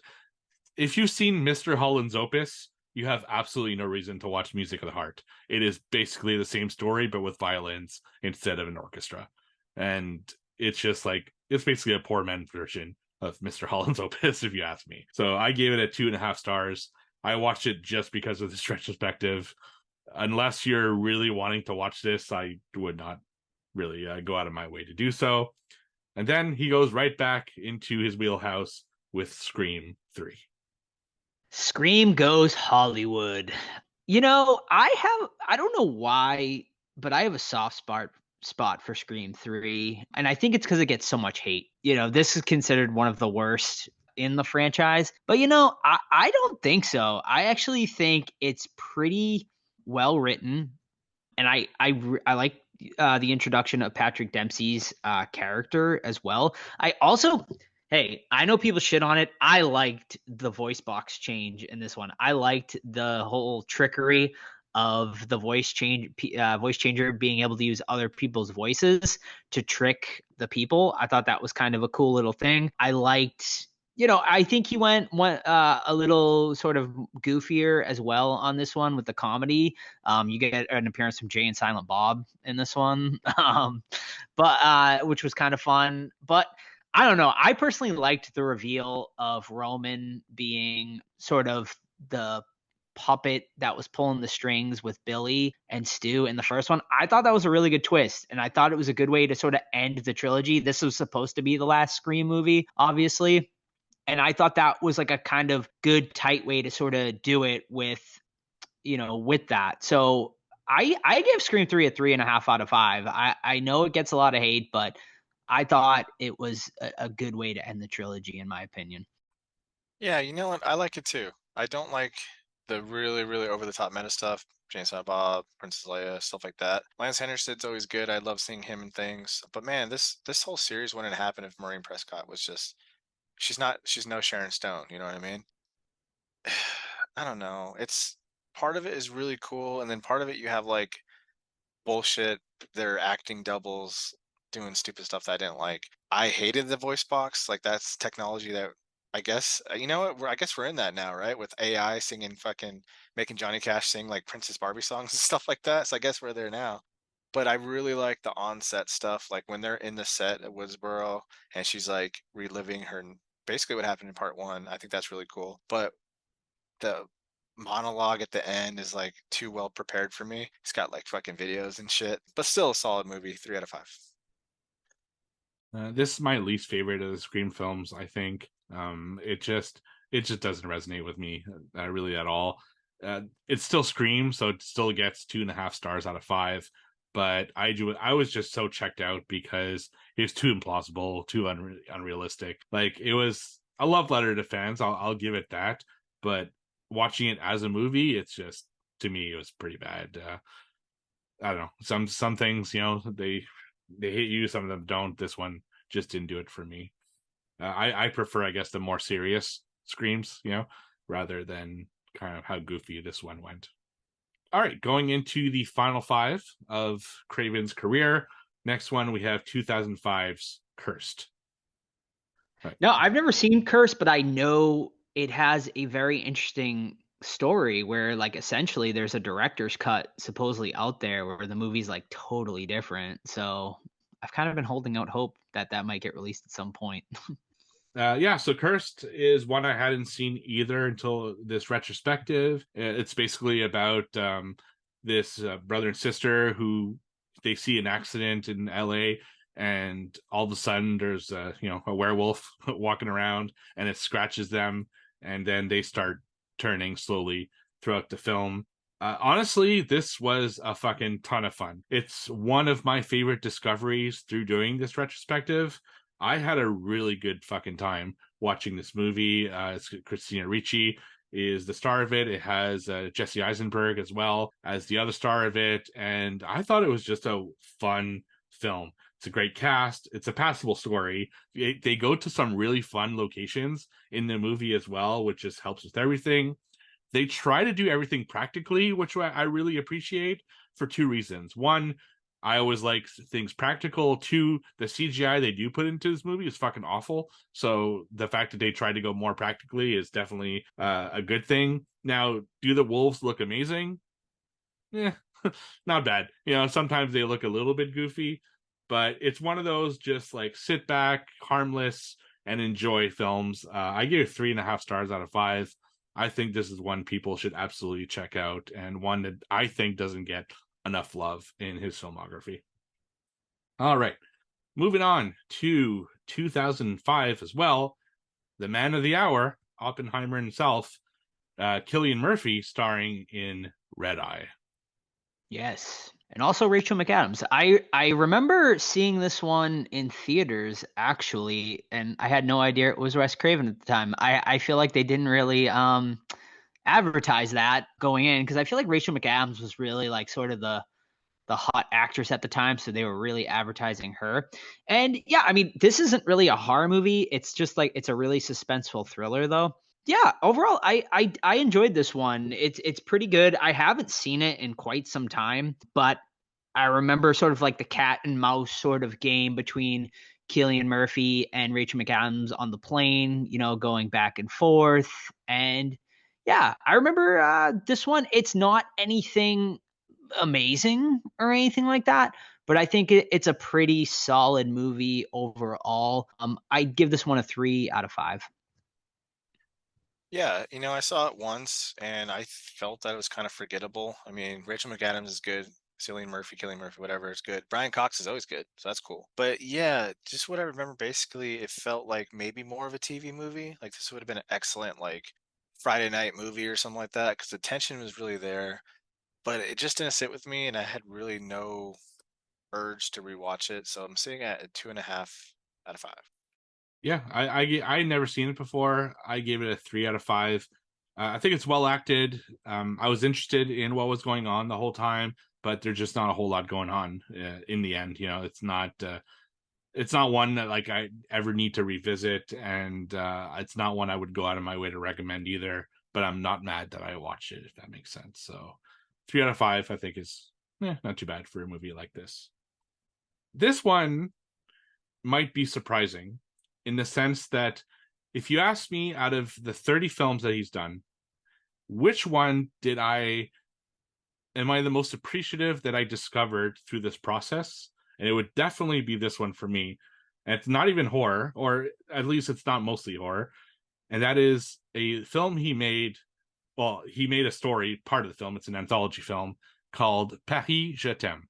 If you've seen Mr. Holland's Opus, you have absolutely no reason to watch Music of the Heart. It is basically the same story, but with violins instead of an orchestra. And it's just like, it's basically a poor man's version of Mr. Holland's Opus, if you ask me. So I gave it a 2.5 stars. I watched it just because of this retrospective. unless you're really wanting to watch this, I would not really go out of my way to do so. And then he goes right back into his wheelhouse with Scream 3. Scream goes Hollywood. I don't know why, but I have a soft spot for Scream 3, and I think it's because it gets so much hate. This is considered one of the worst in the franchise, but I don't think so. I actually think it's pretty well written, and I like the introduction of Patrick Dempsey's character as well. Hey, I know people shit on it. I liked the voice box change in this one. I liked the whole trickery of the voice changer being able to use other people's voices to trick the people. I thought that was kind of a cool little thing. I liked, I think he went a little sort of goofier as well on this one with the comedy. You get an appearance from Jay and Silent Bob in this one, but which was kind of fun. But I don't know. I personally liked the reveal of Roman being sort of the puppet that was pulling the strings with Billy and Stu in the first one. I thought that was a really good twist, and I thought it was a good way to sort of end the trilogy. This was supposed to be the last Scream movie, obviously, and I thought that was like a kind of good, tight way to sort of do it with that. So I give Scream 3 a 3.5 out of 5. I know it gets a lot of hate, but I thought it was a good way to end the trilogy, in my opinion. Yeah, you know what? I like it too. I don't like the really, really over the top meta stuff. James Bob, Princess Leia, stuff like that. Lance Henriksen's always good. I love seeing him in things. But man, this whole series wouldn't happen if Maureen Prescott was just she's no Sharon Stone, you know what I mean? I don't know. It's part of it is really cool, and then part of it you have like bullshit. They're acting doubles doing stupid stuff that I didn't like. I hated the voice box. Like that's technology that I guess you know what? I guess we're in that now, right? With AI singing fucking making Johnny Cash sing like Princess Barbie songs and stuff like that. So I guess we're there now. But I really like the on-set stuff, like when they're in the set at Woodsboro and she's like reliving basically what happened in part one. I think that's really cool. But the monologue at the end is like too well prepared for me. It's got like fucking videos and shit, but still a solid movie. 3 out of 5. This is my least favorite of the Scream films. I think it just doesn't resonate with me really at all. It's still Scream, so it still gets 2.5 stars out of 5. But I was just so checked out because it was too implausible, too unrealistic. Like it was a love letter to fans. I'll give it that. But watching it as a movie, it's just, to me, it was pretty bad. I don't know. Some things, they hit you, some of them don't. This one just didn't do it for me. I prefer, I guess, the more serious Screams, rather than kind of how goofy this one went. All right, going into the final 5 of Craven's career. Next one, we have 2005's Cursed. Right. No, I've never seen Cursed, but I know it has a very interesting story where, like, essentially there's a director's cut supposedly out there where the movie's like totally different. So I've kind of been holding out hope that might get released at some point. So Cursed is one I hadn't seen either until this retrospective. It's basically about this brother and sister who they see an accident in LA, and all of a sudden there's a werewolf walking around and it scratches them, and then they start turning slowly throughout the film. Honestly, this was a fucking ton of fun. It's one of my favorite discoveries through doing this retrospective. I had a really good fucking time watching this movie. It's Christina Ricci is the star of it. It has Jesse Eisenberg as well as the other star of it. And I thought it was just a fun film. It's a great cast. It's a passable story. They go to some really fun locations in the movie as well, which just helps with everything. They try to do everything practically, which I really appreciate for 2 reasons. One, I always like things practical. 2, the CGI they do put into this movie is fucking awful. So the fact that they tried to go more practically is definitely a good thing. Now, do the wolves look amazing? Yeah, not bad. Sometimes they look a little bit goofy, but it's one of those just like sit back, harmless, and enjoy films. I give it 3.5 stars out of 5. I think this is one people should absolutely check out, and one that I think doesn't get enough love in his filmography. All right, moving on to 2005 as well. The man of the hour, Oppenheimer himself, Cillian Murphy, starring in Red Eye. Yes. And also Rachel McAdams. I remember seeing this one in theaters actually, and I had no idea it was Wes Craven at the time. I feel like they didn't really advertise that going in, because I feel like Rachel McAdams was really like sort of the hot actress at the time, so they were really advertising her. And yeah, I mean, this isn't really a horror movie. It's just like it's a really suspenseful thriller though. Yeah, overall, I enjoyed this one. It's pretty good. I haven't seen it in quite some time, but I remember sort of like the cat and mouse sort of game between Cillian Murphy and Rachel McAdams on the plane, going back and forth. And yeah, I remember this one. It's not anything amazing or anything like that, but I think it's a pretty solid movie overall. I'd give this one a 3 out of 5. Yeah, I saw it once and I felt that it was kind of forgettable. I mean, Rachel McAdams is good. Cillian Murphy, whatever is good. Brian Cox is always good, so that's cool. But yeah, just what I remember, basically, it felt like maybe more of a TV movie. Like this would have been an excellent like Friday night movie or something like that, because the tension was really there. But it just didn't sit with me, and I had really no urge to rewatch it. So I'm sitting at a 2.5 out of 5. Yeah, I never seen it before. I gave it a 3 out of 5. I think it's well acted. I was interested in what was going on the whole time, but there's just not a whole lot going on in the end. It's not one that like I ever need to revisit, and it's not one I would go out of my way to recommend either. But I'm not mad that I watched it, if that makes sense. So 3 out of 5, I think, is not too bad for a movie like this. This one might be surprising in the sense that if you ask me, out of the 30 films that he's done, which one am I the most appreciative that I discovered through this process? And it would definitely be this one for me. And it's not even horror, or at least it's not mostly horror. And that is a film he made. Well, he made a story, part of the film. It's an anthology film called Paris, Je t'aime.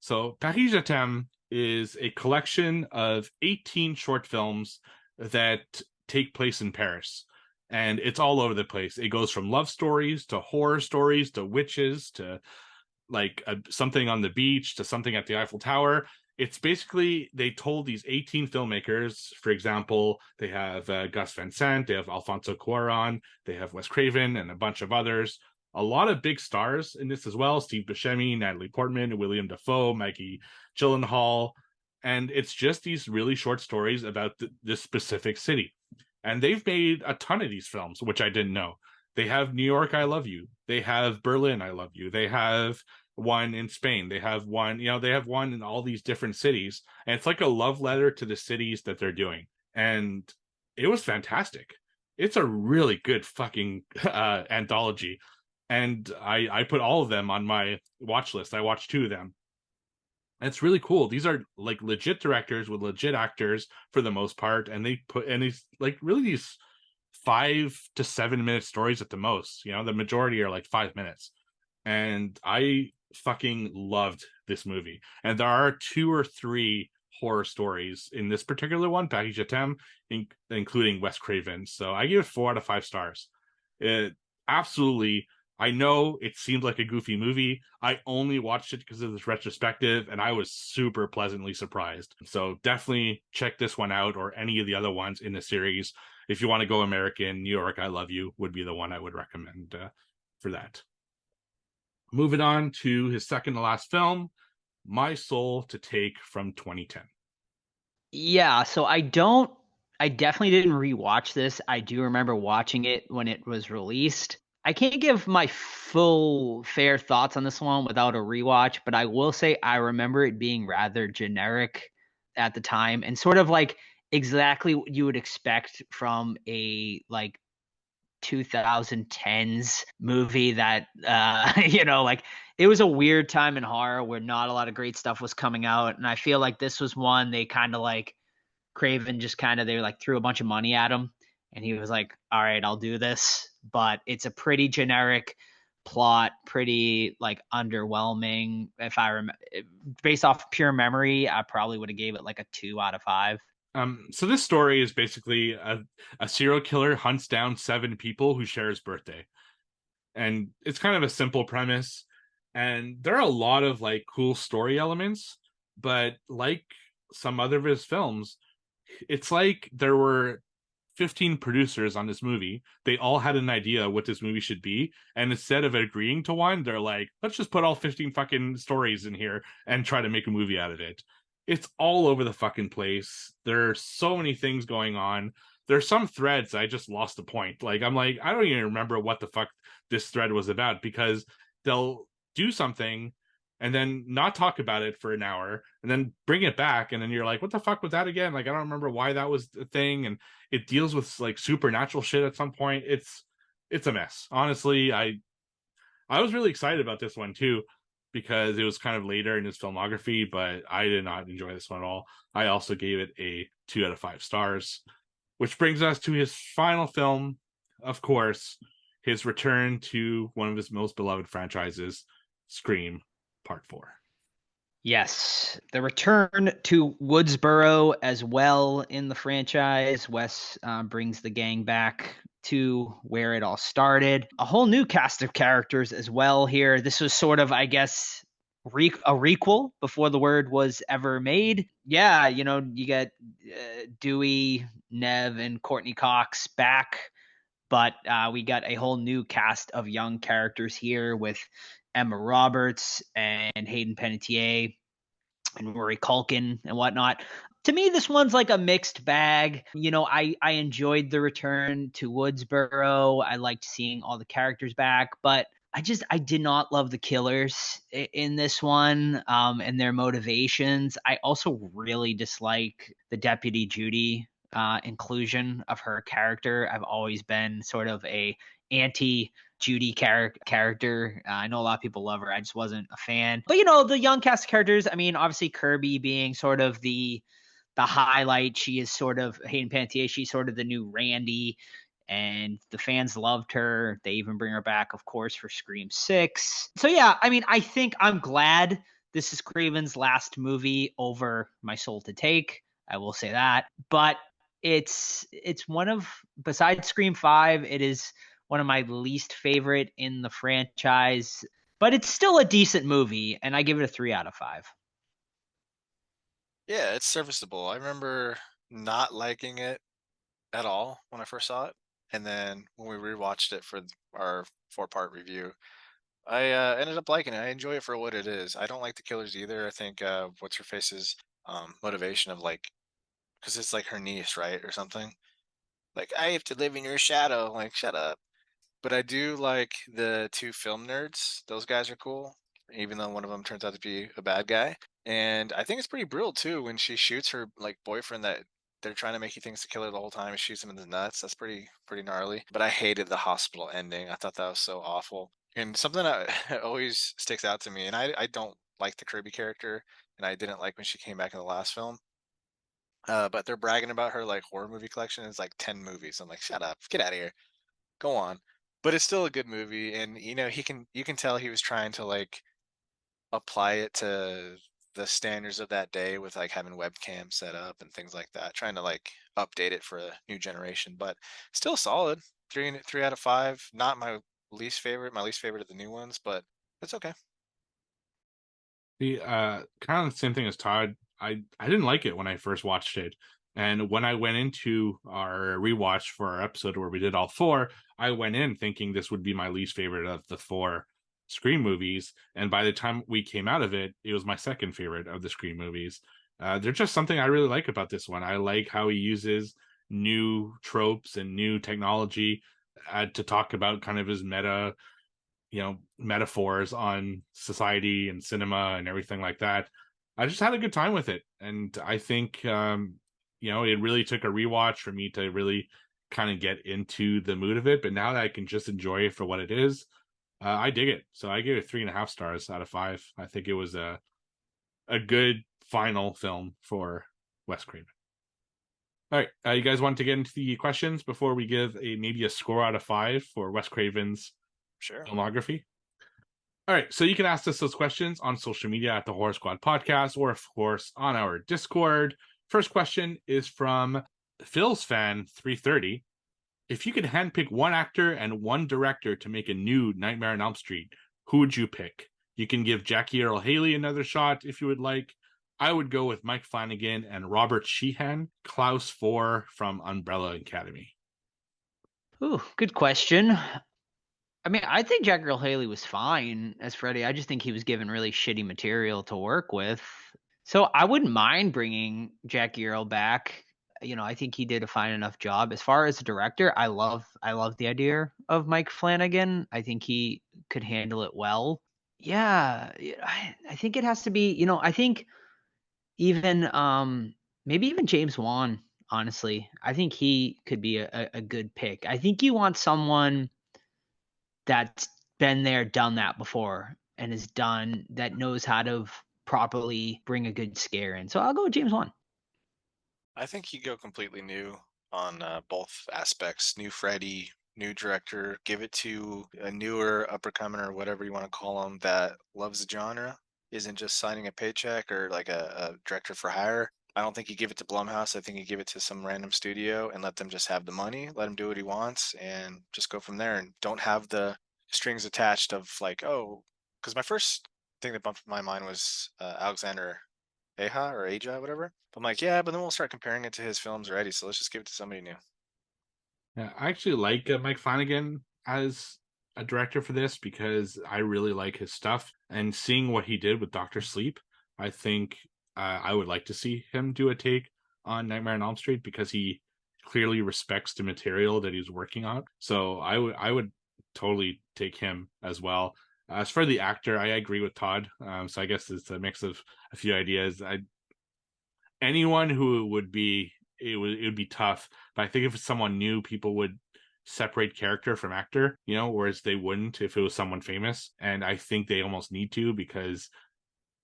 So Paris, Je t'aime is a collection of 18 short films that take place in Paris. And it's all over the place. It goes from love stories to horror stories to witches to like something on the beach to something at the Eiffel Tower. It's basically, they told these 18 filmmakers, for example, they have Gus Van Sant, they have Alfonso Cuarón, they have Wes Craven and a bunch of others. A lot of big stars in this as well. Steve Buscemi, Natalie Portman, William Dafoe, Maggie Gyllenhaal. And it's just these really short stories about this specific city. And they've made a ton of these films, which I didn't know. They have New York, I Love You. They have Berlin, I Love You. They have one in Spain. They have one, they have one in all these different cities. And it's like a love letter to the cities that they're doing. And it was fantastic. It's a really good fucking anthology. And I put all of them on my watch list. I watched 2 of them. And it's really cool. These are like legit directors with legit actors for the most part. And these like really these 5 to 7 minute stories at the most. The majority are like 5 minutes. And I fucking loved this movie. And there are 2 or 3 horror stories in this particular one, Paris, Je t'aime, including Wes Craven. So I give it 4 out of 5 stars. It absolutely, I know it seemed like a goofy movie. I only watched it because of this retrospective, and I was super pleasantly surprised. So definitely check this one out, or any of the other ones in the series. If you want to go American, New York, I Love You would be the one I would recommend for that. Moving on to his second to last film, My Soul to Take, from 2010. Yeah, so I definitely didn't rewatch this. I do remember watching it when it was released. I can't give my full fair thoughts on this one without a rewatch, but I will say I remember it being rather generic at the time, and sort of like exactly what you would expect from a like 2010s movie that like it was a weird time in horror where not a lot of great stuff was coming out, and I feel like this was one they kind of like Craven just kind of they like threw a bunch of money at him and he was like, all right, I'll do this. But it's a pretty generic plot, pretty like underwhelming. If I remember, based off pure memory, I probably would have gave it like a 2 out of 5. So this story is basically a serial killer hunts down 7 people who share his birthday. And it's kind of a simple premise. And there are a lot of like cool story elements, but like some other of his films, it's like there were 15 producers on this movie. They all had an idea what this movie should be. And instead of agreeing to one, they're like, let's just put all 15 fucking stories in here and try to make a movie out of it. It's all over the fucking place. There are so many things going on. There's some threads I just lost the point. Like, I'm like, I don't even remember what the fuck this thread was about, because they'll do something and then not talk about it for an hour and then bring it back, and then you're like, what the fuck was that again? Like, I don't remember why that was the thing. And it deals with like supernatural shit at some point. It's a mess. Honestly, I was really excited about this one too, because it was kind of later in his filmography, but I did not enjoy this one at all. I also gave it a 2 out of 5 stars, which brings us to his final film, of course, his return to one of his most beloved franchises, Scream Part 4. Yes, the return to Woodsboro as well in the franchise. Wes brings the gang back to where it all started. A whole new cast of characters as well here. This was sort of, I guess, a requel before the word was ever made. Yeah, you get Dewey, Nev, and Courtney Cox back, but we got a whole new cast of young characters here with Emma Roberts and Hayden Panettiere and Rory Culkin and whatnot. To me, this one's like a mixed bag. I enjoyed the return to Woodsboro. I liked seeing all the characters back, but I did not love the killers in this one, and their motivations. I also really dislike the Deputy Judy inclusion of her character. I've always been sort of a anti Judy character. I know a lot of people love her. I just wasn't a fan. But the young cast of characters, I mean, obviously Kirby being sort of the highlight. She is sort of Hayden Panettiere. She's sort of the new Randy, and the fans loved her. They even bring her back, of course, for Scream 6. So yeah, I mean, I think I'm glad this is Craven's last movie over My Soul to Take. I will say that. But it's one of, besides Scream 5, it is one of my least favorite in the franchise, but it's still a decent movie, and I give it a 3 out of 5. Yeah, it's serviceable. I remember not liking it at all when I first saw it, and then when we rewatched it for our 4-part review, I ended up liking it. I enjoy it for what it is. I don't like the killers either. I think what's her face's motivation of like, because it's like her niece, right, or something. Like, I have to live in your shadow. Like, shut up. But I do like the 2 film nerds. Those guys are cool, even though one of them turns out to be a bad guy. And I think it's pretty brutal too when she shoots her like boyfriend that they're trying to make you think it's a killer the whole time and shoots him in the nuts. That's pretty gnarly. But I hated the hospital ending. I thought that was so awful. And something that always sticks out to me, and I don't like the Kirby character, and I didn't like when she came back in the last film. But they're bragging about her like horror movie collection. It's like 10 movies. I'm like, shut up, get out of here, go on. But it's still a good movie, and you can tell he was trying to like apply it to the standards of that day with like having webcam set up and things like that, trying to like update it for a new generation, but still solid. 3 out of 5. Not my least favorite. My least favorite of the new ones, but it's okay. The kind of the same thing as Todd. I didn't like it when I first watched it. And when I went into our rewatch for our episode where we did all 4, I went in thinking this would be my least favorite of the 4 Scream movies. And by the time we came out of it, it was my second favorite of the Scream movies. There's just something I really like about this one. I like how he uses new tropes and new technology to talk about kind of his metaphors on society and cinema and everything like that. I just had a good time with it, and I think it really took a rewatch for me to really kind of get into the mood of it. But now that I can just enjoy it for what it is, I dig it. So I give it 3.5 stars out of 5. I think it was a good final film for Wes Craven. All right, you guys want to get into the questions before we give maybe a score out of 5 for Wes Craven's Sure. filmography? All right, so you can ask us those questions on social media at the Horror Squad Podcast, or of course on our Discord. First question is from Phil's fan 330. If you could handpick one actor and one director to make a new Nightmare on Elm Street, who would you pick? You can give Jackie Earle Haley another shot if you would like. I would go with Mike Flanagan and Robert Sheehan, Klaus 4 from Umbrella Academy. Ooh, good question. I mean, I think Jack Earle Haley was fine as Freddy. I just think he was given really shitty material to work with. So I wouldn't mind bringing Jackie Earle back. I think he did a fine enough job. As far as a director, I love the idea of Mike Flanagan. I think he could handle it well. Yeah, I think it has to be, I think even maybe even James Wan, honestly. I think he could be a good pick. I think you want someone that's been there, done that before, and that knows how to properly bring a good scare in. So I'll go with James Wan. I think you go completely new on both aspects. New Freddy, new director. Give it to a newer uppercomer or whatever you want to call them that loves the genre, isn't just signing a paycheck or like a director for hire. I don't think you give it to Blumhouse. I think you give it to some random studio and let them just have the money, let him do what he wants, and just go from there. And don't have the strings attached of like, oh, because my first thing that bumped my mind was Alexander Aja, whatever. I'm like, yeah, but then we'll start comparing it to his films already. So let's just give it to somebody new. Yeah, I actually like Mike Flanagan as a director for this because I really like his stuff. And seeing what he did with Doctor Sleep, I think I would like to see him do a take on Nightmare on Elm Street because he clearly respects the material that he's working on. So I would totally take him as well. As for the actor, I agree with Todd. So I guess it's a mix of a few ideas. Anyone who would be it would be tough, but I think if it's someone new, people would separate character from actor, whereas they wouldn't if it was someone famous. And I think they almost need to because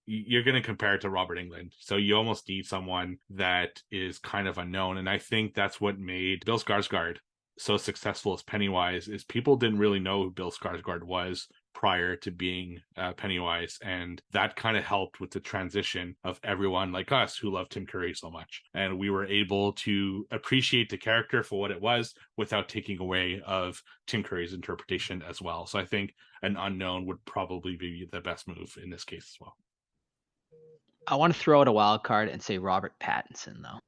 you're going to compare it to Robert Englund. So you almost need someone that is kind of unknown. And I think that's what made Bill Skarsgård so successful as Pennywise is people didn't really know who Bill Skarsgård was prior to being Pennywise. And that kind of helped with the transition of everyone like us who loved Tim Curry so much. And we were able to appreciate the character for what it was without taking away of Tim Curry's interpretation as well. So I think an unknown would probably be the best move in this case as well. I want to throw out a wild card and say Robert Pattinson, though.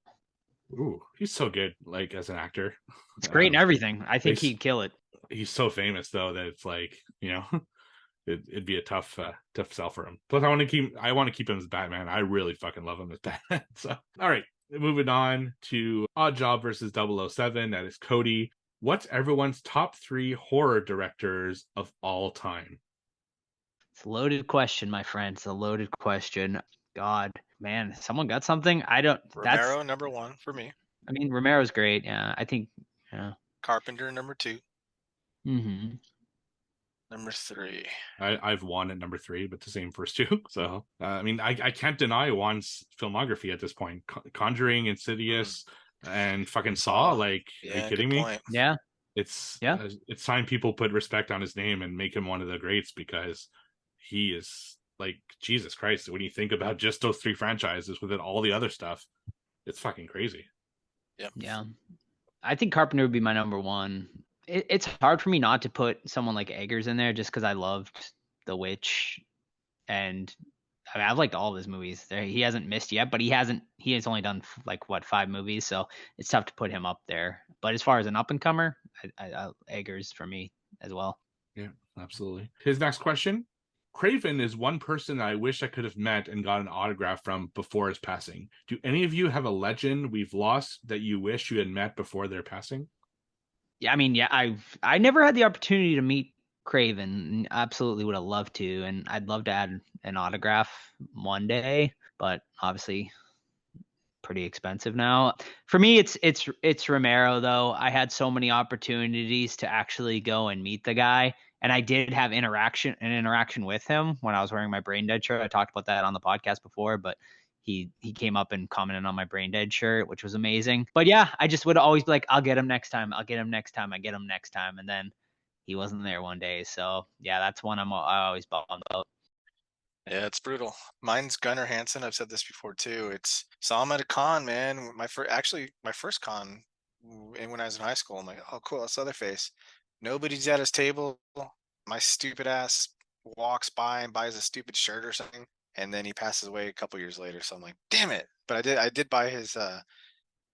Ooh, he's so good, like as an actor. It's great in everything. I think he'd kill it. He's so famous though that it's like, it'd be a tough sell for him. Plus, I want to keep him as Batman. I really fucking love him as Batman. So, all right, moving on to Odd Job versus 007. That is Cody. What's everyone's top 3 horror directors of all time? It's a loaded question, my friend. It's a loaded question. God, man, someone got something? I don't. Romero, number 1 for me. I mean, Romero's great. Yeah, I think. Yeah. Carpenter, number 2. Mm-hmm. Number 3. I've Juan at number 3, but the same first 2. So, I mean, I can't deny Juan's filmography at this point. Conjuring, Insidious, and fucking Saw. Like, are you kidding me? Point. Yeah. It's time people put respect on his name and make him one of the greats because he is like Jesus Christ. When you think about just those 3 franchises within all the other stuff, it's fucking crazy. Yep. Yeah. I think Carpenter would be my number 1. It's hard for me not to put someone like Eggers in there just because I loved The Witch, and I mean, I've liked all of his movies. He hasn't missed yet, but he has only done like 5 movies, so it's tough to put him up there. But as far as an up and comer, Eggers for me as well. Yeah, absolutely. His next question: Craven is one person I wish I could have met and got an autograph from before his passing. Do any of you have a legend we've lost that you wish you had met before their passing? Yeah, I mean, yeah, I never had the opportunity to meet Craven. Absolutely would have loved to, and I'd love to add an autograph one day, but obviously pretty expensive now. For me, it's Romero though. I had so many opportunities to actually go and meet the guy, and I did have an interaction with him when I was wearing my Brain Dead shirt. I talked about that on the podcast before, but he came up and commented on my Brain Dead shirt, which was amazing. But yeah, I just would always be like, I'll get him next time. I'll get him next time. I get him next time. And then he wasn't there one day. So yeah, that's one I always bummed about. Yeah, it's brutal. Mine's Gunnar Hansen. I've said this before too. It's saw him at a con, man. My first con, and when I was in high school, I'm like, oh, cool, that's Leatherface. Nobody's at his table. My stupid ass walks by and buys a stupid shirt or something, and then he passes away a couple years later. So I'm like, damn it! But I did buy his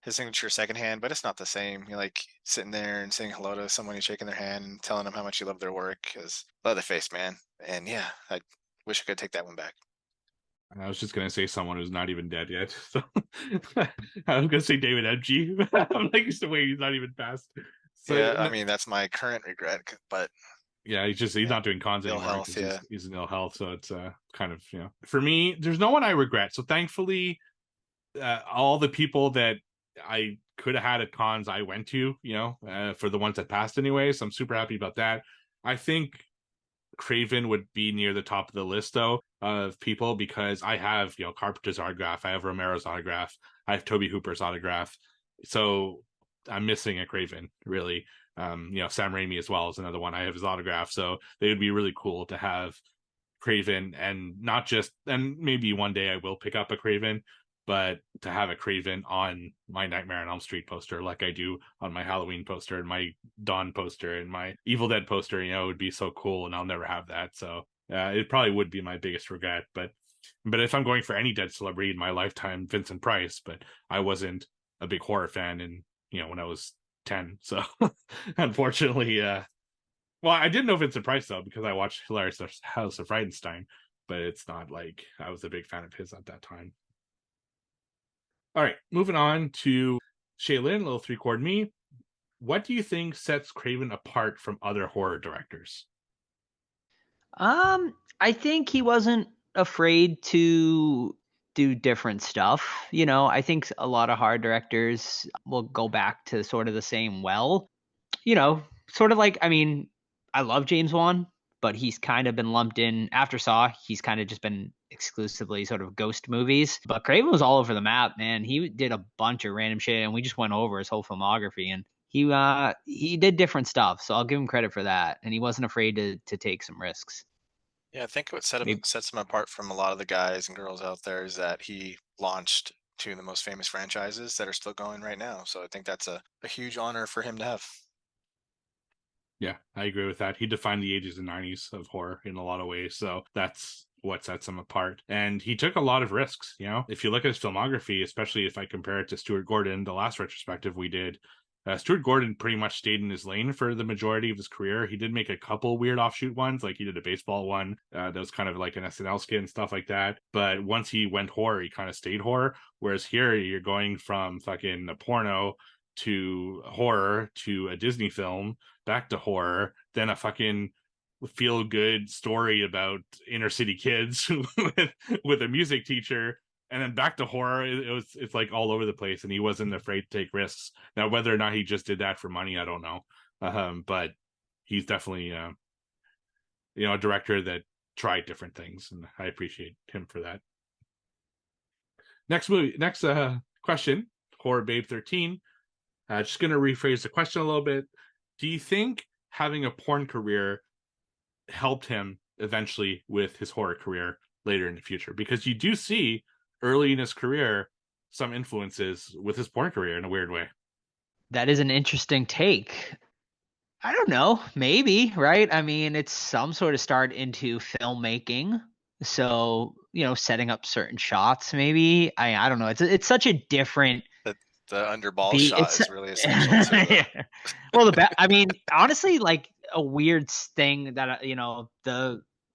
signature secondhand, but it's not the same. You're like sitting there and saying hello to someone, you're shaking their hand and telling them how much you love their work. Because Leatherface, man. And yeah, I wish I could take that one back. I was just gonna say someone who's not even dead yet. So I was gonna say David MG. I'm like, just the way he's not even passed. So Yeah, I mean that's my current regret, but yeah, he's not doing cons ill anymore. health, yeah. He's in ill health, so it's kind of, for me, there's no one I regret. So thankfully, all the people that I could have had at cons I went to, for the ones that passed anyway. So I'm super happy about that. I think Craven would be near the top of the list though of people, because I have Carpenter's autograph, I have Romero's autograph, I have Toby Hooper's autograph, so I'm missing a Craven really. Sam Raimi as well is another one. I have his autograph, so they would be really cool to have Craven, and not just, and maybe one day I will pick up a Craven, but to have a Craven on my Nightmare on Elm Street poster, like I do on my Halloween poster and my Dawn poster and my Evil Dead poster, it would be so cool, and I'll never have that. So it probably would be my biggest regret. But if I'm going for any dead celebrity in my lifetime, Vincent Price. But I wasn't a big horror fan, and when I was 10. So unfortunately, well, I did know Vincent Price though, because I watched Hilarious House of Frightenstein, but it's not like I was a big fan of his at that time. All right, moving on to Shaylin, little 3-chord me. What do you think sets Craven apart from other horror directors? I think he wasn't afraid to do different stuff. I think a lot of horror directors will go back to sort of the same well. Sort of like, I mean, I love James Wan, but he's kind of been lumped in after Saw. He's kind of just been exclusively sort of ghost movies. But Craven was all over the map, man. He did a bunch of random shit, and we just went over his whole filmography, and he did different stuff. So I'll give him credit for that, and he wasn't afraid to take some risks. Yeah, I think what Maybe, sets him apart from a lot of the guys and girls out there is that he launched two of the most famous franchises that are still going right now. So I think that's a huge honor for him to have. Yeah, I agree with that. He defined the 80s and 90s of horror in a lot of ways. So that's what sets him apart. And he took a lot of risks. If you look at his filmography, especially if I compare it to Stuart Gordon, the last retrospective we did, Stuart Gordon pretty much stayed in his lane for the majority of his career. He did make a couple weird offshoot ones, like he did a baseball one that was kind of like an SNL skit and stuff like that. But once he went horror, he kind of stayed horror. Whereas here, you're going from fucking a porno to horror to a Disney film, back to horror, then a fucking feel good story about inner city kids with a music teacher, and then back to horror. It's like all over the place, and he wasn't afraid to take risks. Now, whether or not he just did that for money, I don't know. But he's definitely a director that tried different things, and I appreciate him for that. Next question, Horror Babe 13. Just going to rephrase the question a little bit. Do you think having a porn career helped him eventually with his horror career later in the future? Because you do see early in his career some influences with his porn career in a weird way. that is an interesting take. I don't know, maybe, right? I mean, it's some sort of start into filmmaking. So, setting up certain shots, maybe. I don't know. It's such a different The underball beat. shot is really essential too. Yeah. Well, I mean, honestly, like a weird thing that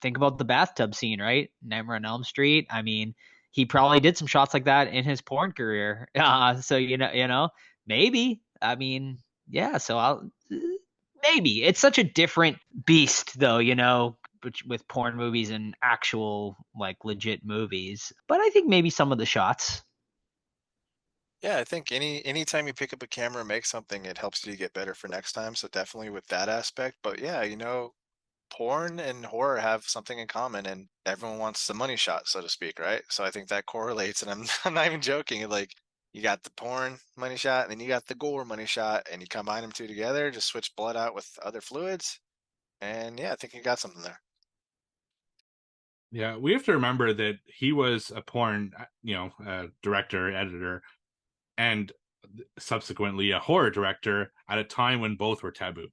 think about the bathtub scene, right? Nightmare on Elm Street. I mean, he probably did some shots like that in his porn career. So maybe. I mean, yeah. So maybe it's such a different beast, though. With porn movies and actual like legit movies. But I think maybe some of the shots. Yeah, I think anytime you pick up a camera and make something, it helps you get better for next time. So definitely with that aspect. But yeah, porn and horror have something in common, and everyone wants the money shot, so to speak, right? So I think that correlates, and I'm I'm not even joking. Like you got the porn money shot, and then you got the gore money shot, and you combine them two together, just switch blood out with other fluids, and yeah, I think you got something there. Yeah, we have to remember that he was a porn, director, editor, and subsequently a horror director at a time when both were taboo.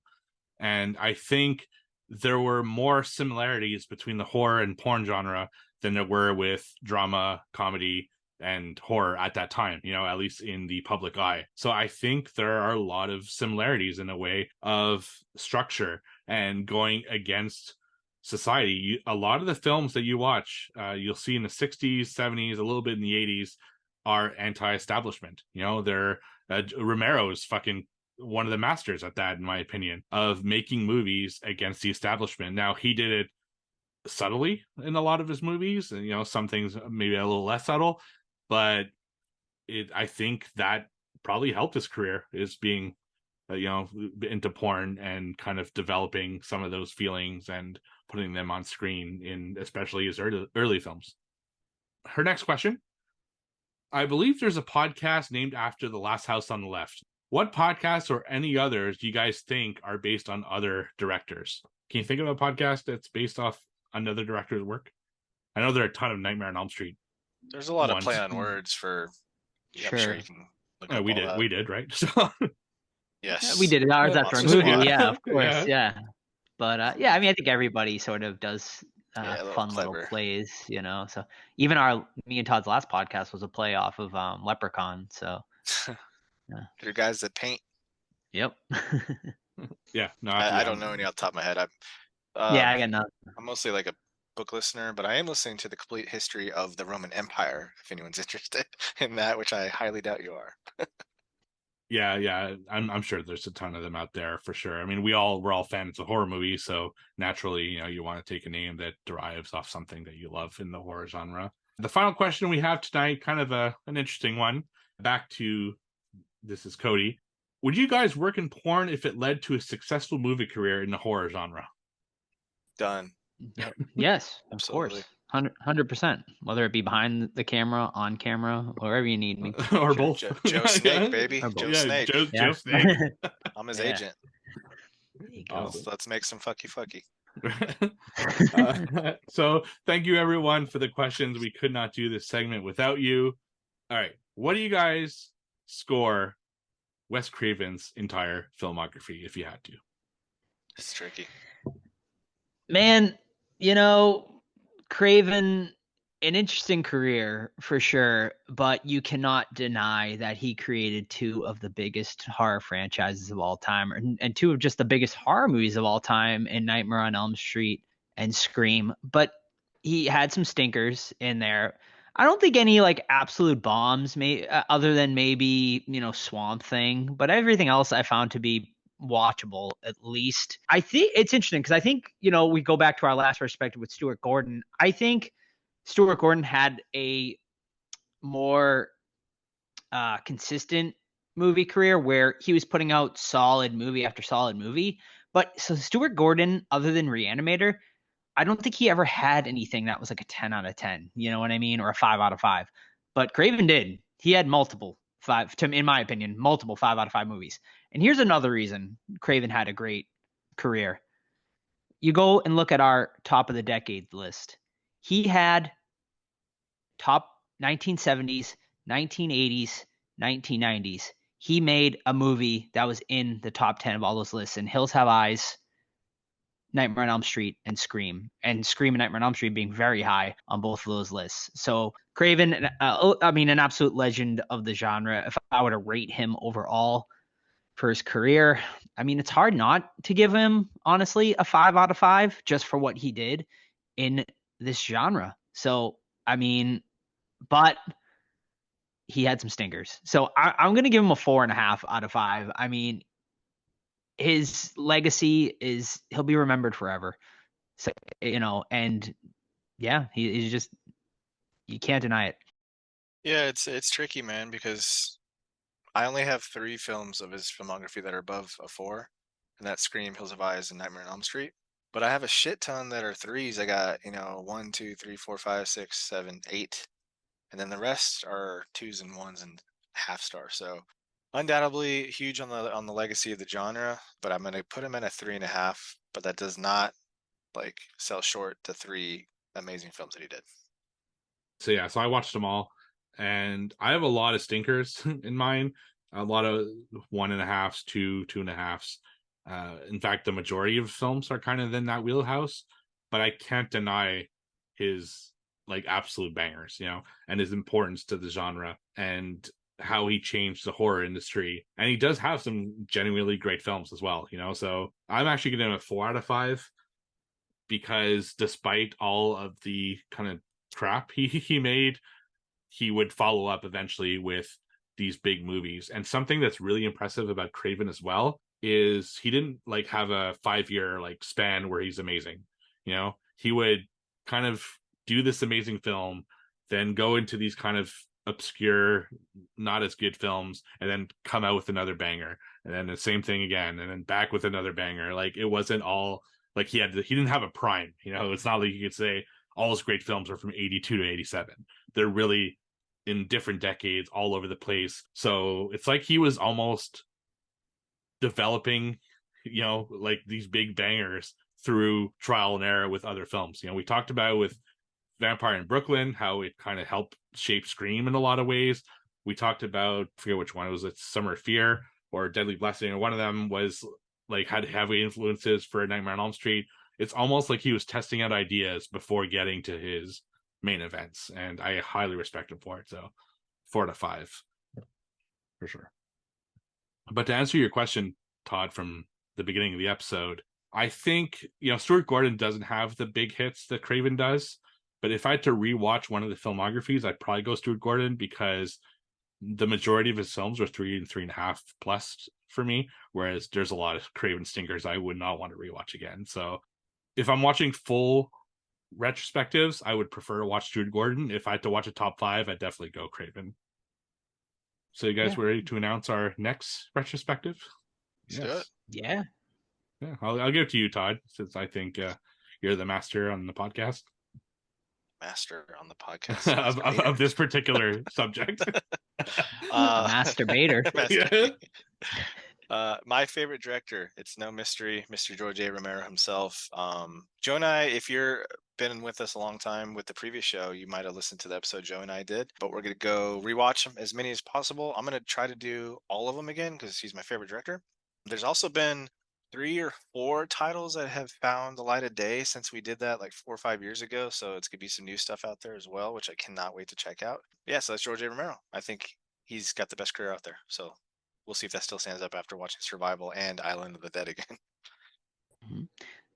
And I think there were more similarities between the horror and porn genre than there were with drama, comedy, and horror at that time, at least in the public eye. So I think there are a lot of similarities in a way of structure and going against society. A lot of the films that you watch, you'll see in the 60s, 70s, a little bit in the 80s, are anti-establishment. They're Romero's fucking one of the masters at that, in my opinion, of making movies against the establishment. Now, he did it subtly in a lot of his movies, and some things maybe a little less subtle, but I think that probably helped his career, is being into porn and kind of developing some of those feelings and putting them on screen in especially his early films. Her next question: I believe there's a podcast named after The Last House on the Left. What podcasts or any others do you guys think are based on other directors? Can you think of a podcast that's based off another director's work? I know there are a ton of Nightmare on Elm Street. There's a lot of Ones. play on words for. I'm sure Sure. you can look up we all did. that. We did, right? So, Yes. We did it hours after a Monster movie. Squad. Yeah, of course. Yeah. Yeah. But yeah, I mean, I think everybody sort of does Yeah, a little fun little clever. plays, So even me and Todd's last podcast was a play off of Leprechaun. So Your guys that paint. yep. yeah. No, I don't know any off the top of my head. Yeah, I got nothing. I'm mostly like a book listener, but I am listening to the complete history of the Roman Empire, if anyone's interested in that, which I highly doubt you are. Yeah. I'm sure there's a ton of them out there for sure. I mean, we're all fans of horror movies, so naturally, you want to take a name that derives off something that you love in the horror genre. The final question we have tonight, kind of an interesting one. Back to, this is Cody. Would you guys work in porn if it led to a successful movie career in the horror genre? Done. Yes, of Absolutely. course. 100%. Whether it be behind the camera, on camera, wherever you need me. Or Sure. both. Joe Snake, baby. Or both. Joe Yeah, Snake. Joe Snake. I'm his Yeah. agent. There you go. Awesome. Let's make some fucky. So thank you everyone for the questions. We could not do this segment without you. All right, what do you guys score Wes Craven's entire filmography if you had to? It's tricky. Man, Craven, an interesting career for sure, but you cannot deny that he created two of the biggest horror franchises of all time, and two of just the biggest horror movies of all time in Nightmare on Elm Street and Scream. But he had some stinkers in there. I don't think any like absolute bombs, other than maybe Swamp Thing, but everything else I found to be watchable at least. I think it's interesting because I think we go back to our last perspective with Stuart Gordon. I think Stuart Gordon had a more consistent movie career where he was putting out solid movie after solid movie. But so Stuart Gordon, other than Reanimator, I don't think he ever had anything that was like a 10 out of 10, you know what I mean? Or a 5 out of 5. But Craven did. He had multiple 5, in my opinion, multiple 5 out of 5 movies. And here's another reason Craven had a great career. You go and look at our top of the decade list. He had top 1970s, 1980s, 1990s. He made a movie that was in the top 10 of all those lists. And Hills Have Eyes, Nightmare on Elm Street, and Scream. And Scream and Nightmare on Elm Street being very high on both of those lists. So Craven, an absolute legend of the genre. If I were to rate him overall for his career, I mean, it's hard not to give him, honestly, a 5 out of 5 just for what he did in this genre. So, I mean, but he had some stinkers. So I'm going to give him a 4.5 out of 5. I mean, his legacy is he'll be remembered forever. So, and yeah, he's just, you can't deny it. Yeah, it's tricky, man, because I only have 3 films of his filmography that are above a 4, and that's Scream, Hills of Eyes, and Nightmare on Elm Street. but I have a shit ton that are threes. I got, 1, 2, 3, 4, 5, 6, 7, 8. And then the rest are twos and ones and half star. So undoubtedly huge on the legacy of the genre, but I'm gonna put him in a 3.5. But that does not like sell short to 3 amazing films that he did. So yeah, so I watched them all, and I have a lot of stinkers in mine. A lot of 1.5s, 2.5s. In fact, the majority of films are kind of in that wheelhouse, but I can't deny his like absolute bangers, and his importance to the genre and how he changed the horror industry. And he does have some genuinely great films as well, So I'm actually giving him a 4 out of 5 because despite all of the kind of crap he made, he would follow up eventually with these big movies. And something that's really impressive about Craven as well is he didn't like have a 5-year like span where he's amazing. He would kind of do this amazing film, then go into these kind of obscure, not as good films, and then come out with another banger, and then the same thing again, and then back with another banger. Like it wasn't all like he didn't have a prime. It's not like you could say all his great films are from 82 to 87. They're really in different decades all over the place. So it's like he was almost developing, like these big bangers through trial and error with other films. We talked about with Vampire in Brooklyn, how it kind of helped shape Scream in a lot of ways. We talked about, I forget which one, was it Summer of Fear or Deadly Blessing, or one of them was like had heavy influences for Nightmare on Elm Street. It's almost like he was testing out ideas before getting to his main events, and I highly respect him for it. So 4 out of 5 for sure. But to answer your question, Todd, from the beginning of the episode, I think Stuart Gordon doesn't have the big hits that Craven does. But if I had to rewatch one of the filmographies, I'd probably go Stuart Gordon because the majority of his films are 3 and 3.5 plus for me, whereas there's a lot of Craven stinkers I would not want to rewatch again. So if I'm watching full retrospectives, I would prefer to watch Stuart Gordon. If I had to watch a top 5, I'd definitely go Craven. So you guys ready to announce our next retrospective? Let's do it. Yeah. Yeah, I'll give it to you, Todd, since I think you're the master on the podcast. Master on the podcast of this particular subject. Masturbator. My favorite director, it's no mystery, Mr. George A. Romero himself. Joe and I, if you're been with us a long time with the previous show, you might have listened to the episode Joe and I did, but we're going to go rewatch them as many as possible. I'm going to try to do all of them again because he's my favorite director. There's also been 3 or 4 titles that have found the light of day since we did that like 4 or 5 years ago. So it's going to be some new stuff out there as well, which I cannot wait to check out. But yeah, so that's George A. Romero. I think he's got the best career out there. So we'll see if that still stands up after watching Survival and Island of the Dead again.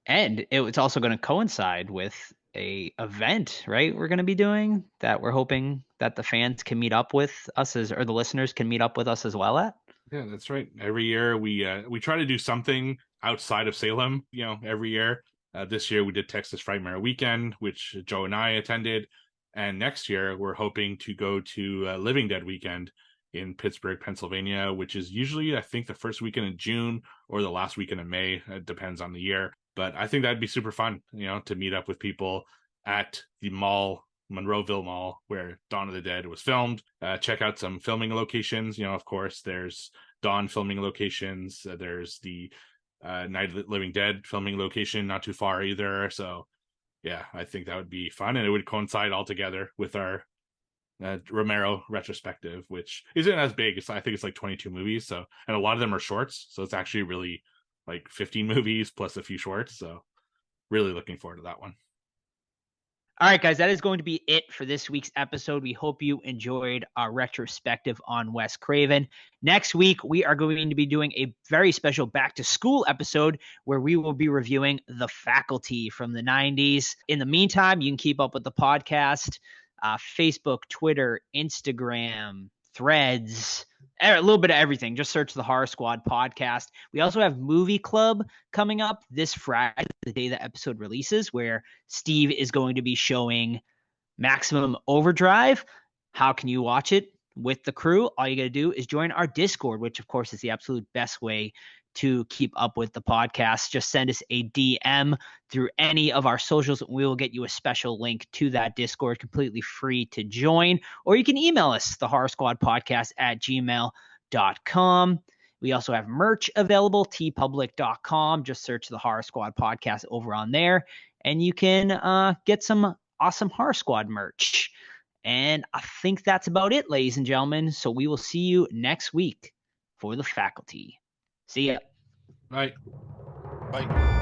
And it's also going to coincide with a event, right? We're going to be doing that. We're hoping that the fans can meet up with us or the listeners can meet up with us as well at. Yeah, that's right. Every year we try to do something outside of Salem, every year. This year we did Texas Frightmare Weekend, which Joe and I attended. And next year we're hoping to go to Living Dead Weekend in Pittsburgh, Pennsylvania, which is usually, I think, the first weekend in June or the last weekend in May. It depends on the year. But I think that'd be super fun, to meet up with people at the mall, Monroeville Mall, where Dawn of the Dead was filmed. Check out some filming locations. Of course, there's Dawn filming locations. There's the Night of the Living Dead filming location, not too far either. So, yeah, I think that would be fun. And it would coincide all together with our Romero retrospective, which isn't as big. I think it's like 22 movies. So, and a lot of them are shorts. So it's actually really like 15 movies plus a few shorts. So really looking forward to that one. All right, guys, that is going to be it for this week's episode. We hope you enjoyed our retrospective on Wes Craven. Next week, we are going to be doing a very special back to school episode where we will be reviewing The Faculty from the 90s. In the meantime, you can keep up with the podcast, Facebook, Twitter, Instagram, Threads, a little bit of everything. Just search the Horror Squad podcast. We also have Movie Club coming up this Friday, the day the episode releases, where Steve is going to be showing Maximum Overdrive. How can you watch it with the crew? All you got to do is join our Discord, which of course is the absolute best way to keep up with the podcast, just send us a DM through any of our socials. We will get you a special link to that Discord, completely free to join. Or you can email us, the Horror Squad Podcast at gmail.com. We also have merch available, tpublic.com. Just search the Horror Squad Podcast over on there, and you can get some awesome Horror Squad merch. And I think that's about it, ladies and gentlemen. So we will see you next week for the faculty. See ya. Right. Bye.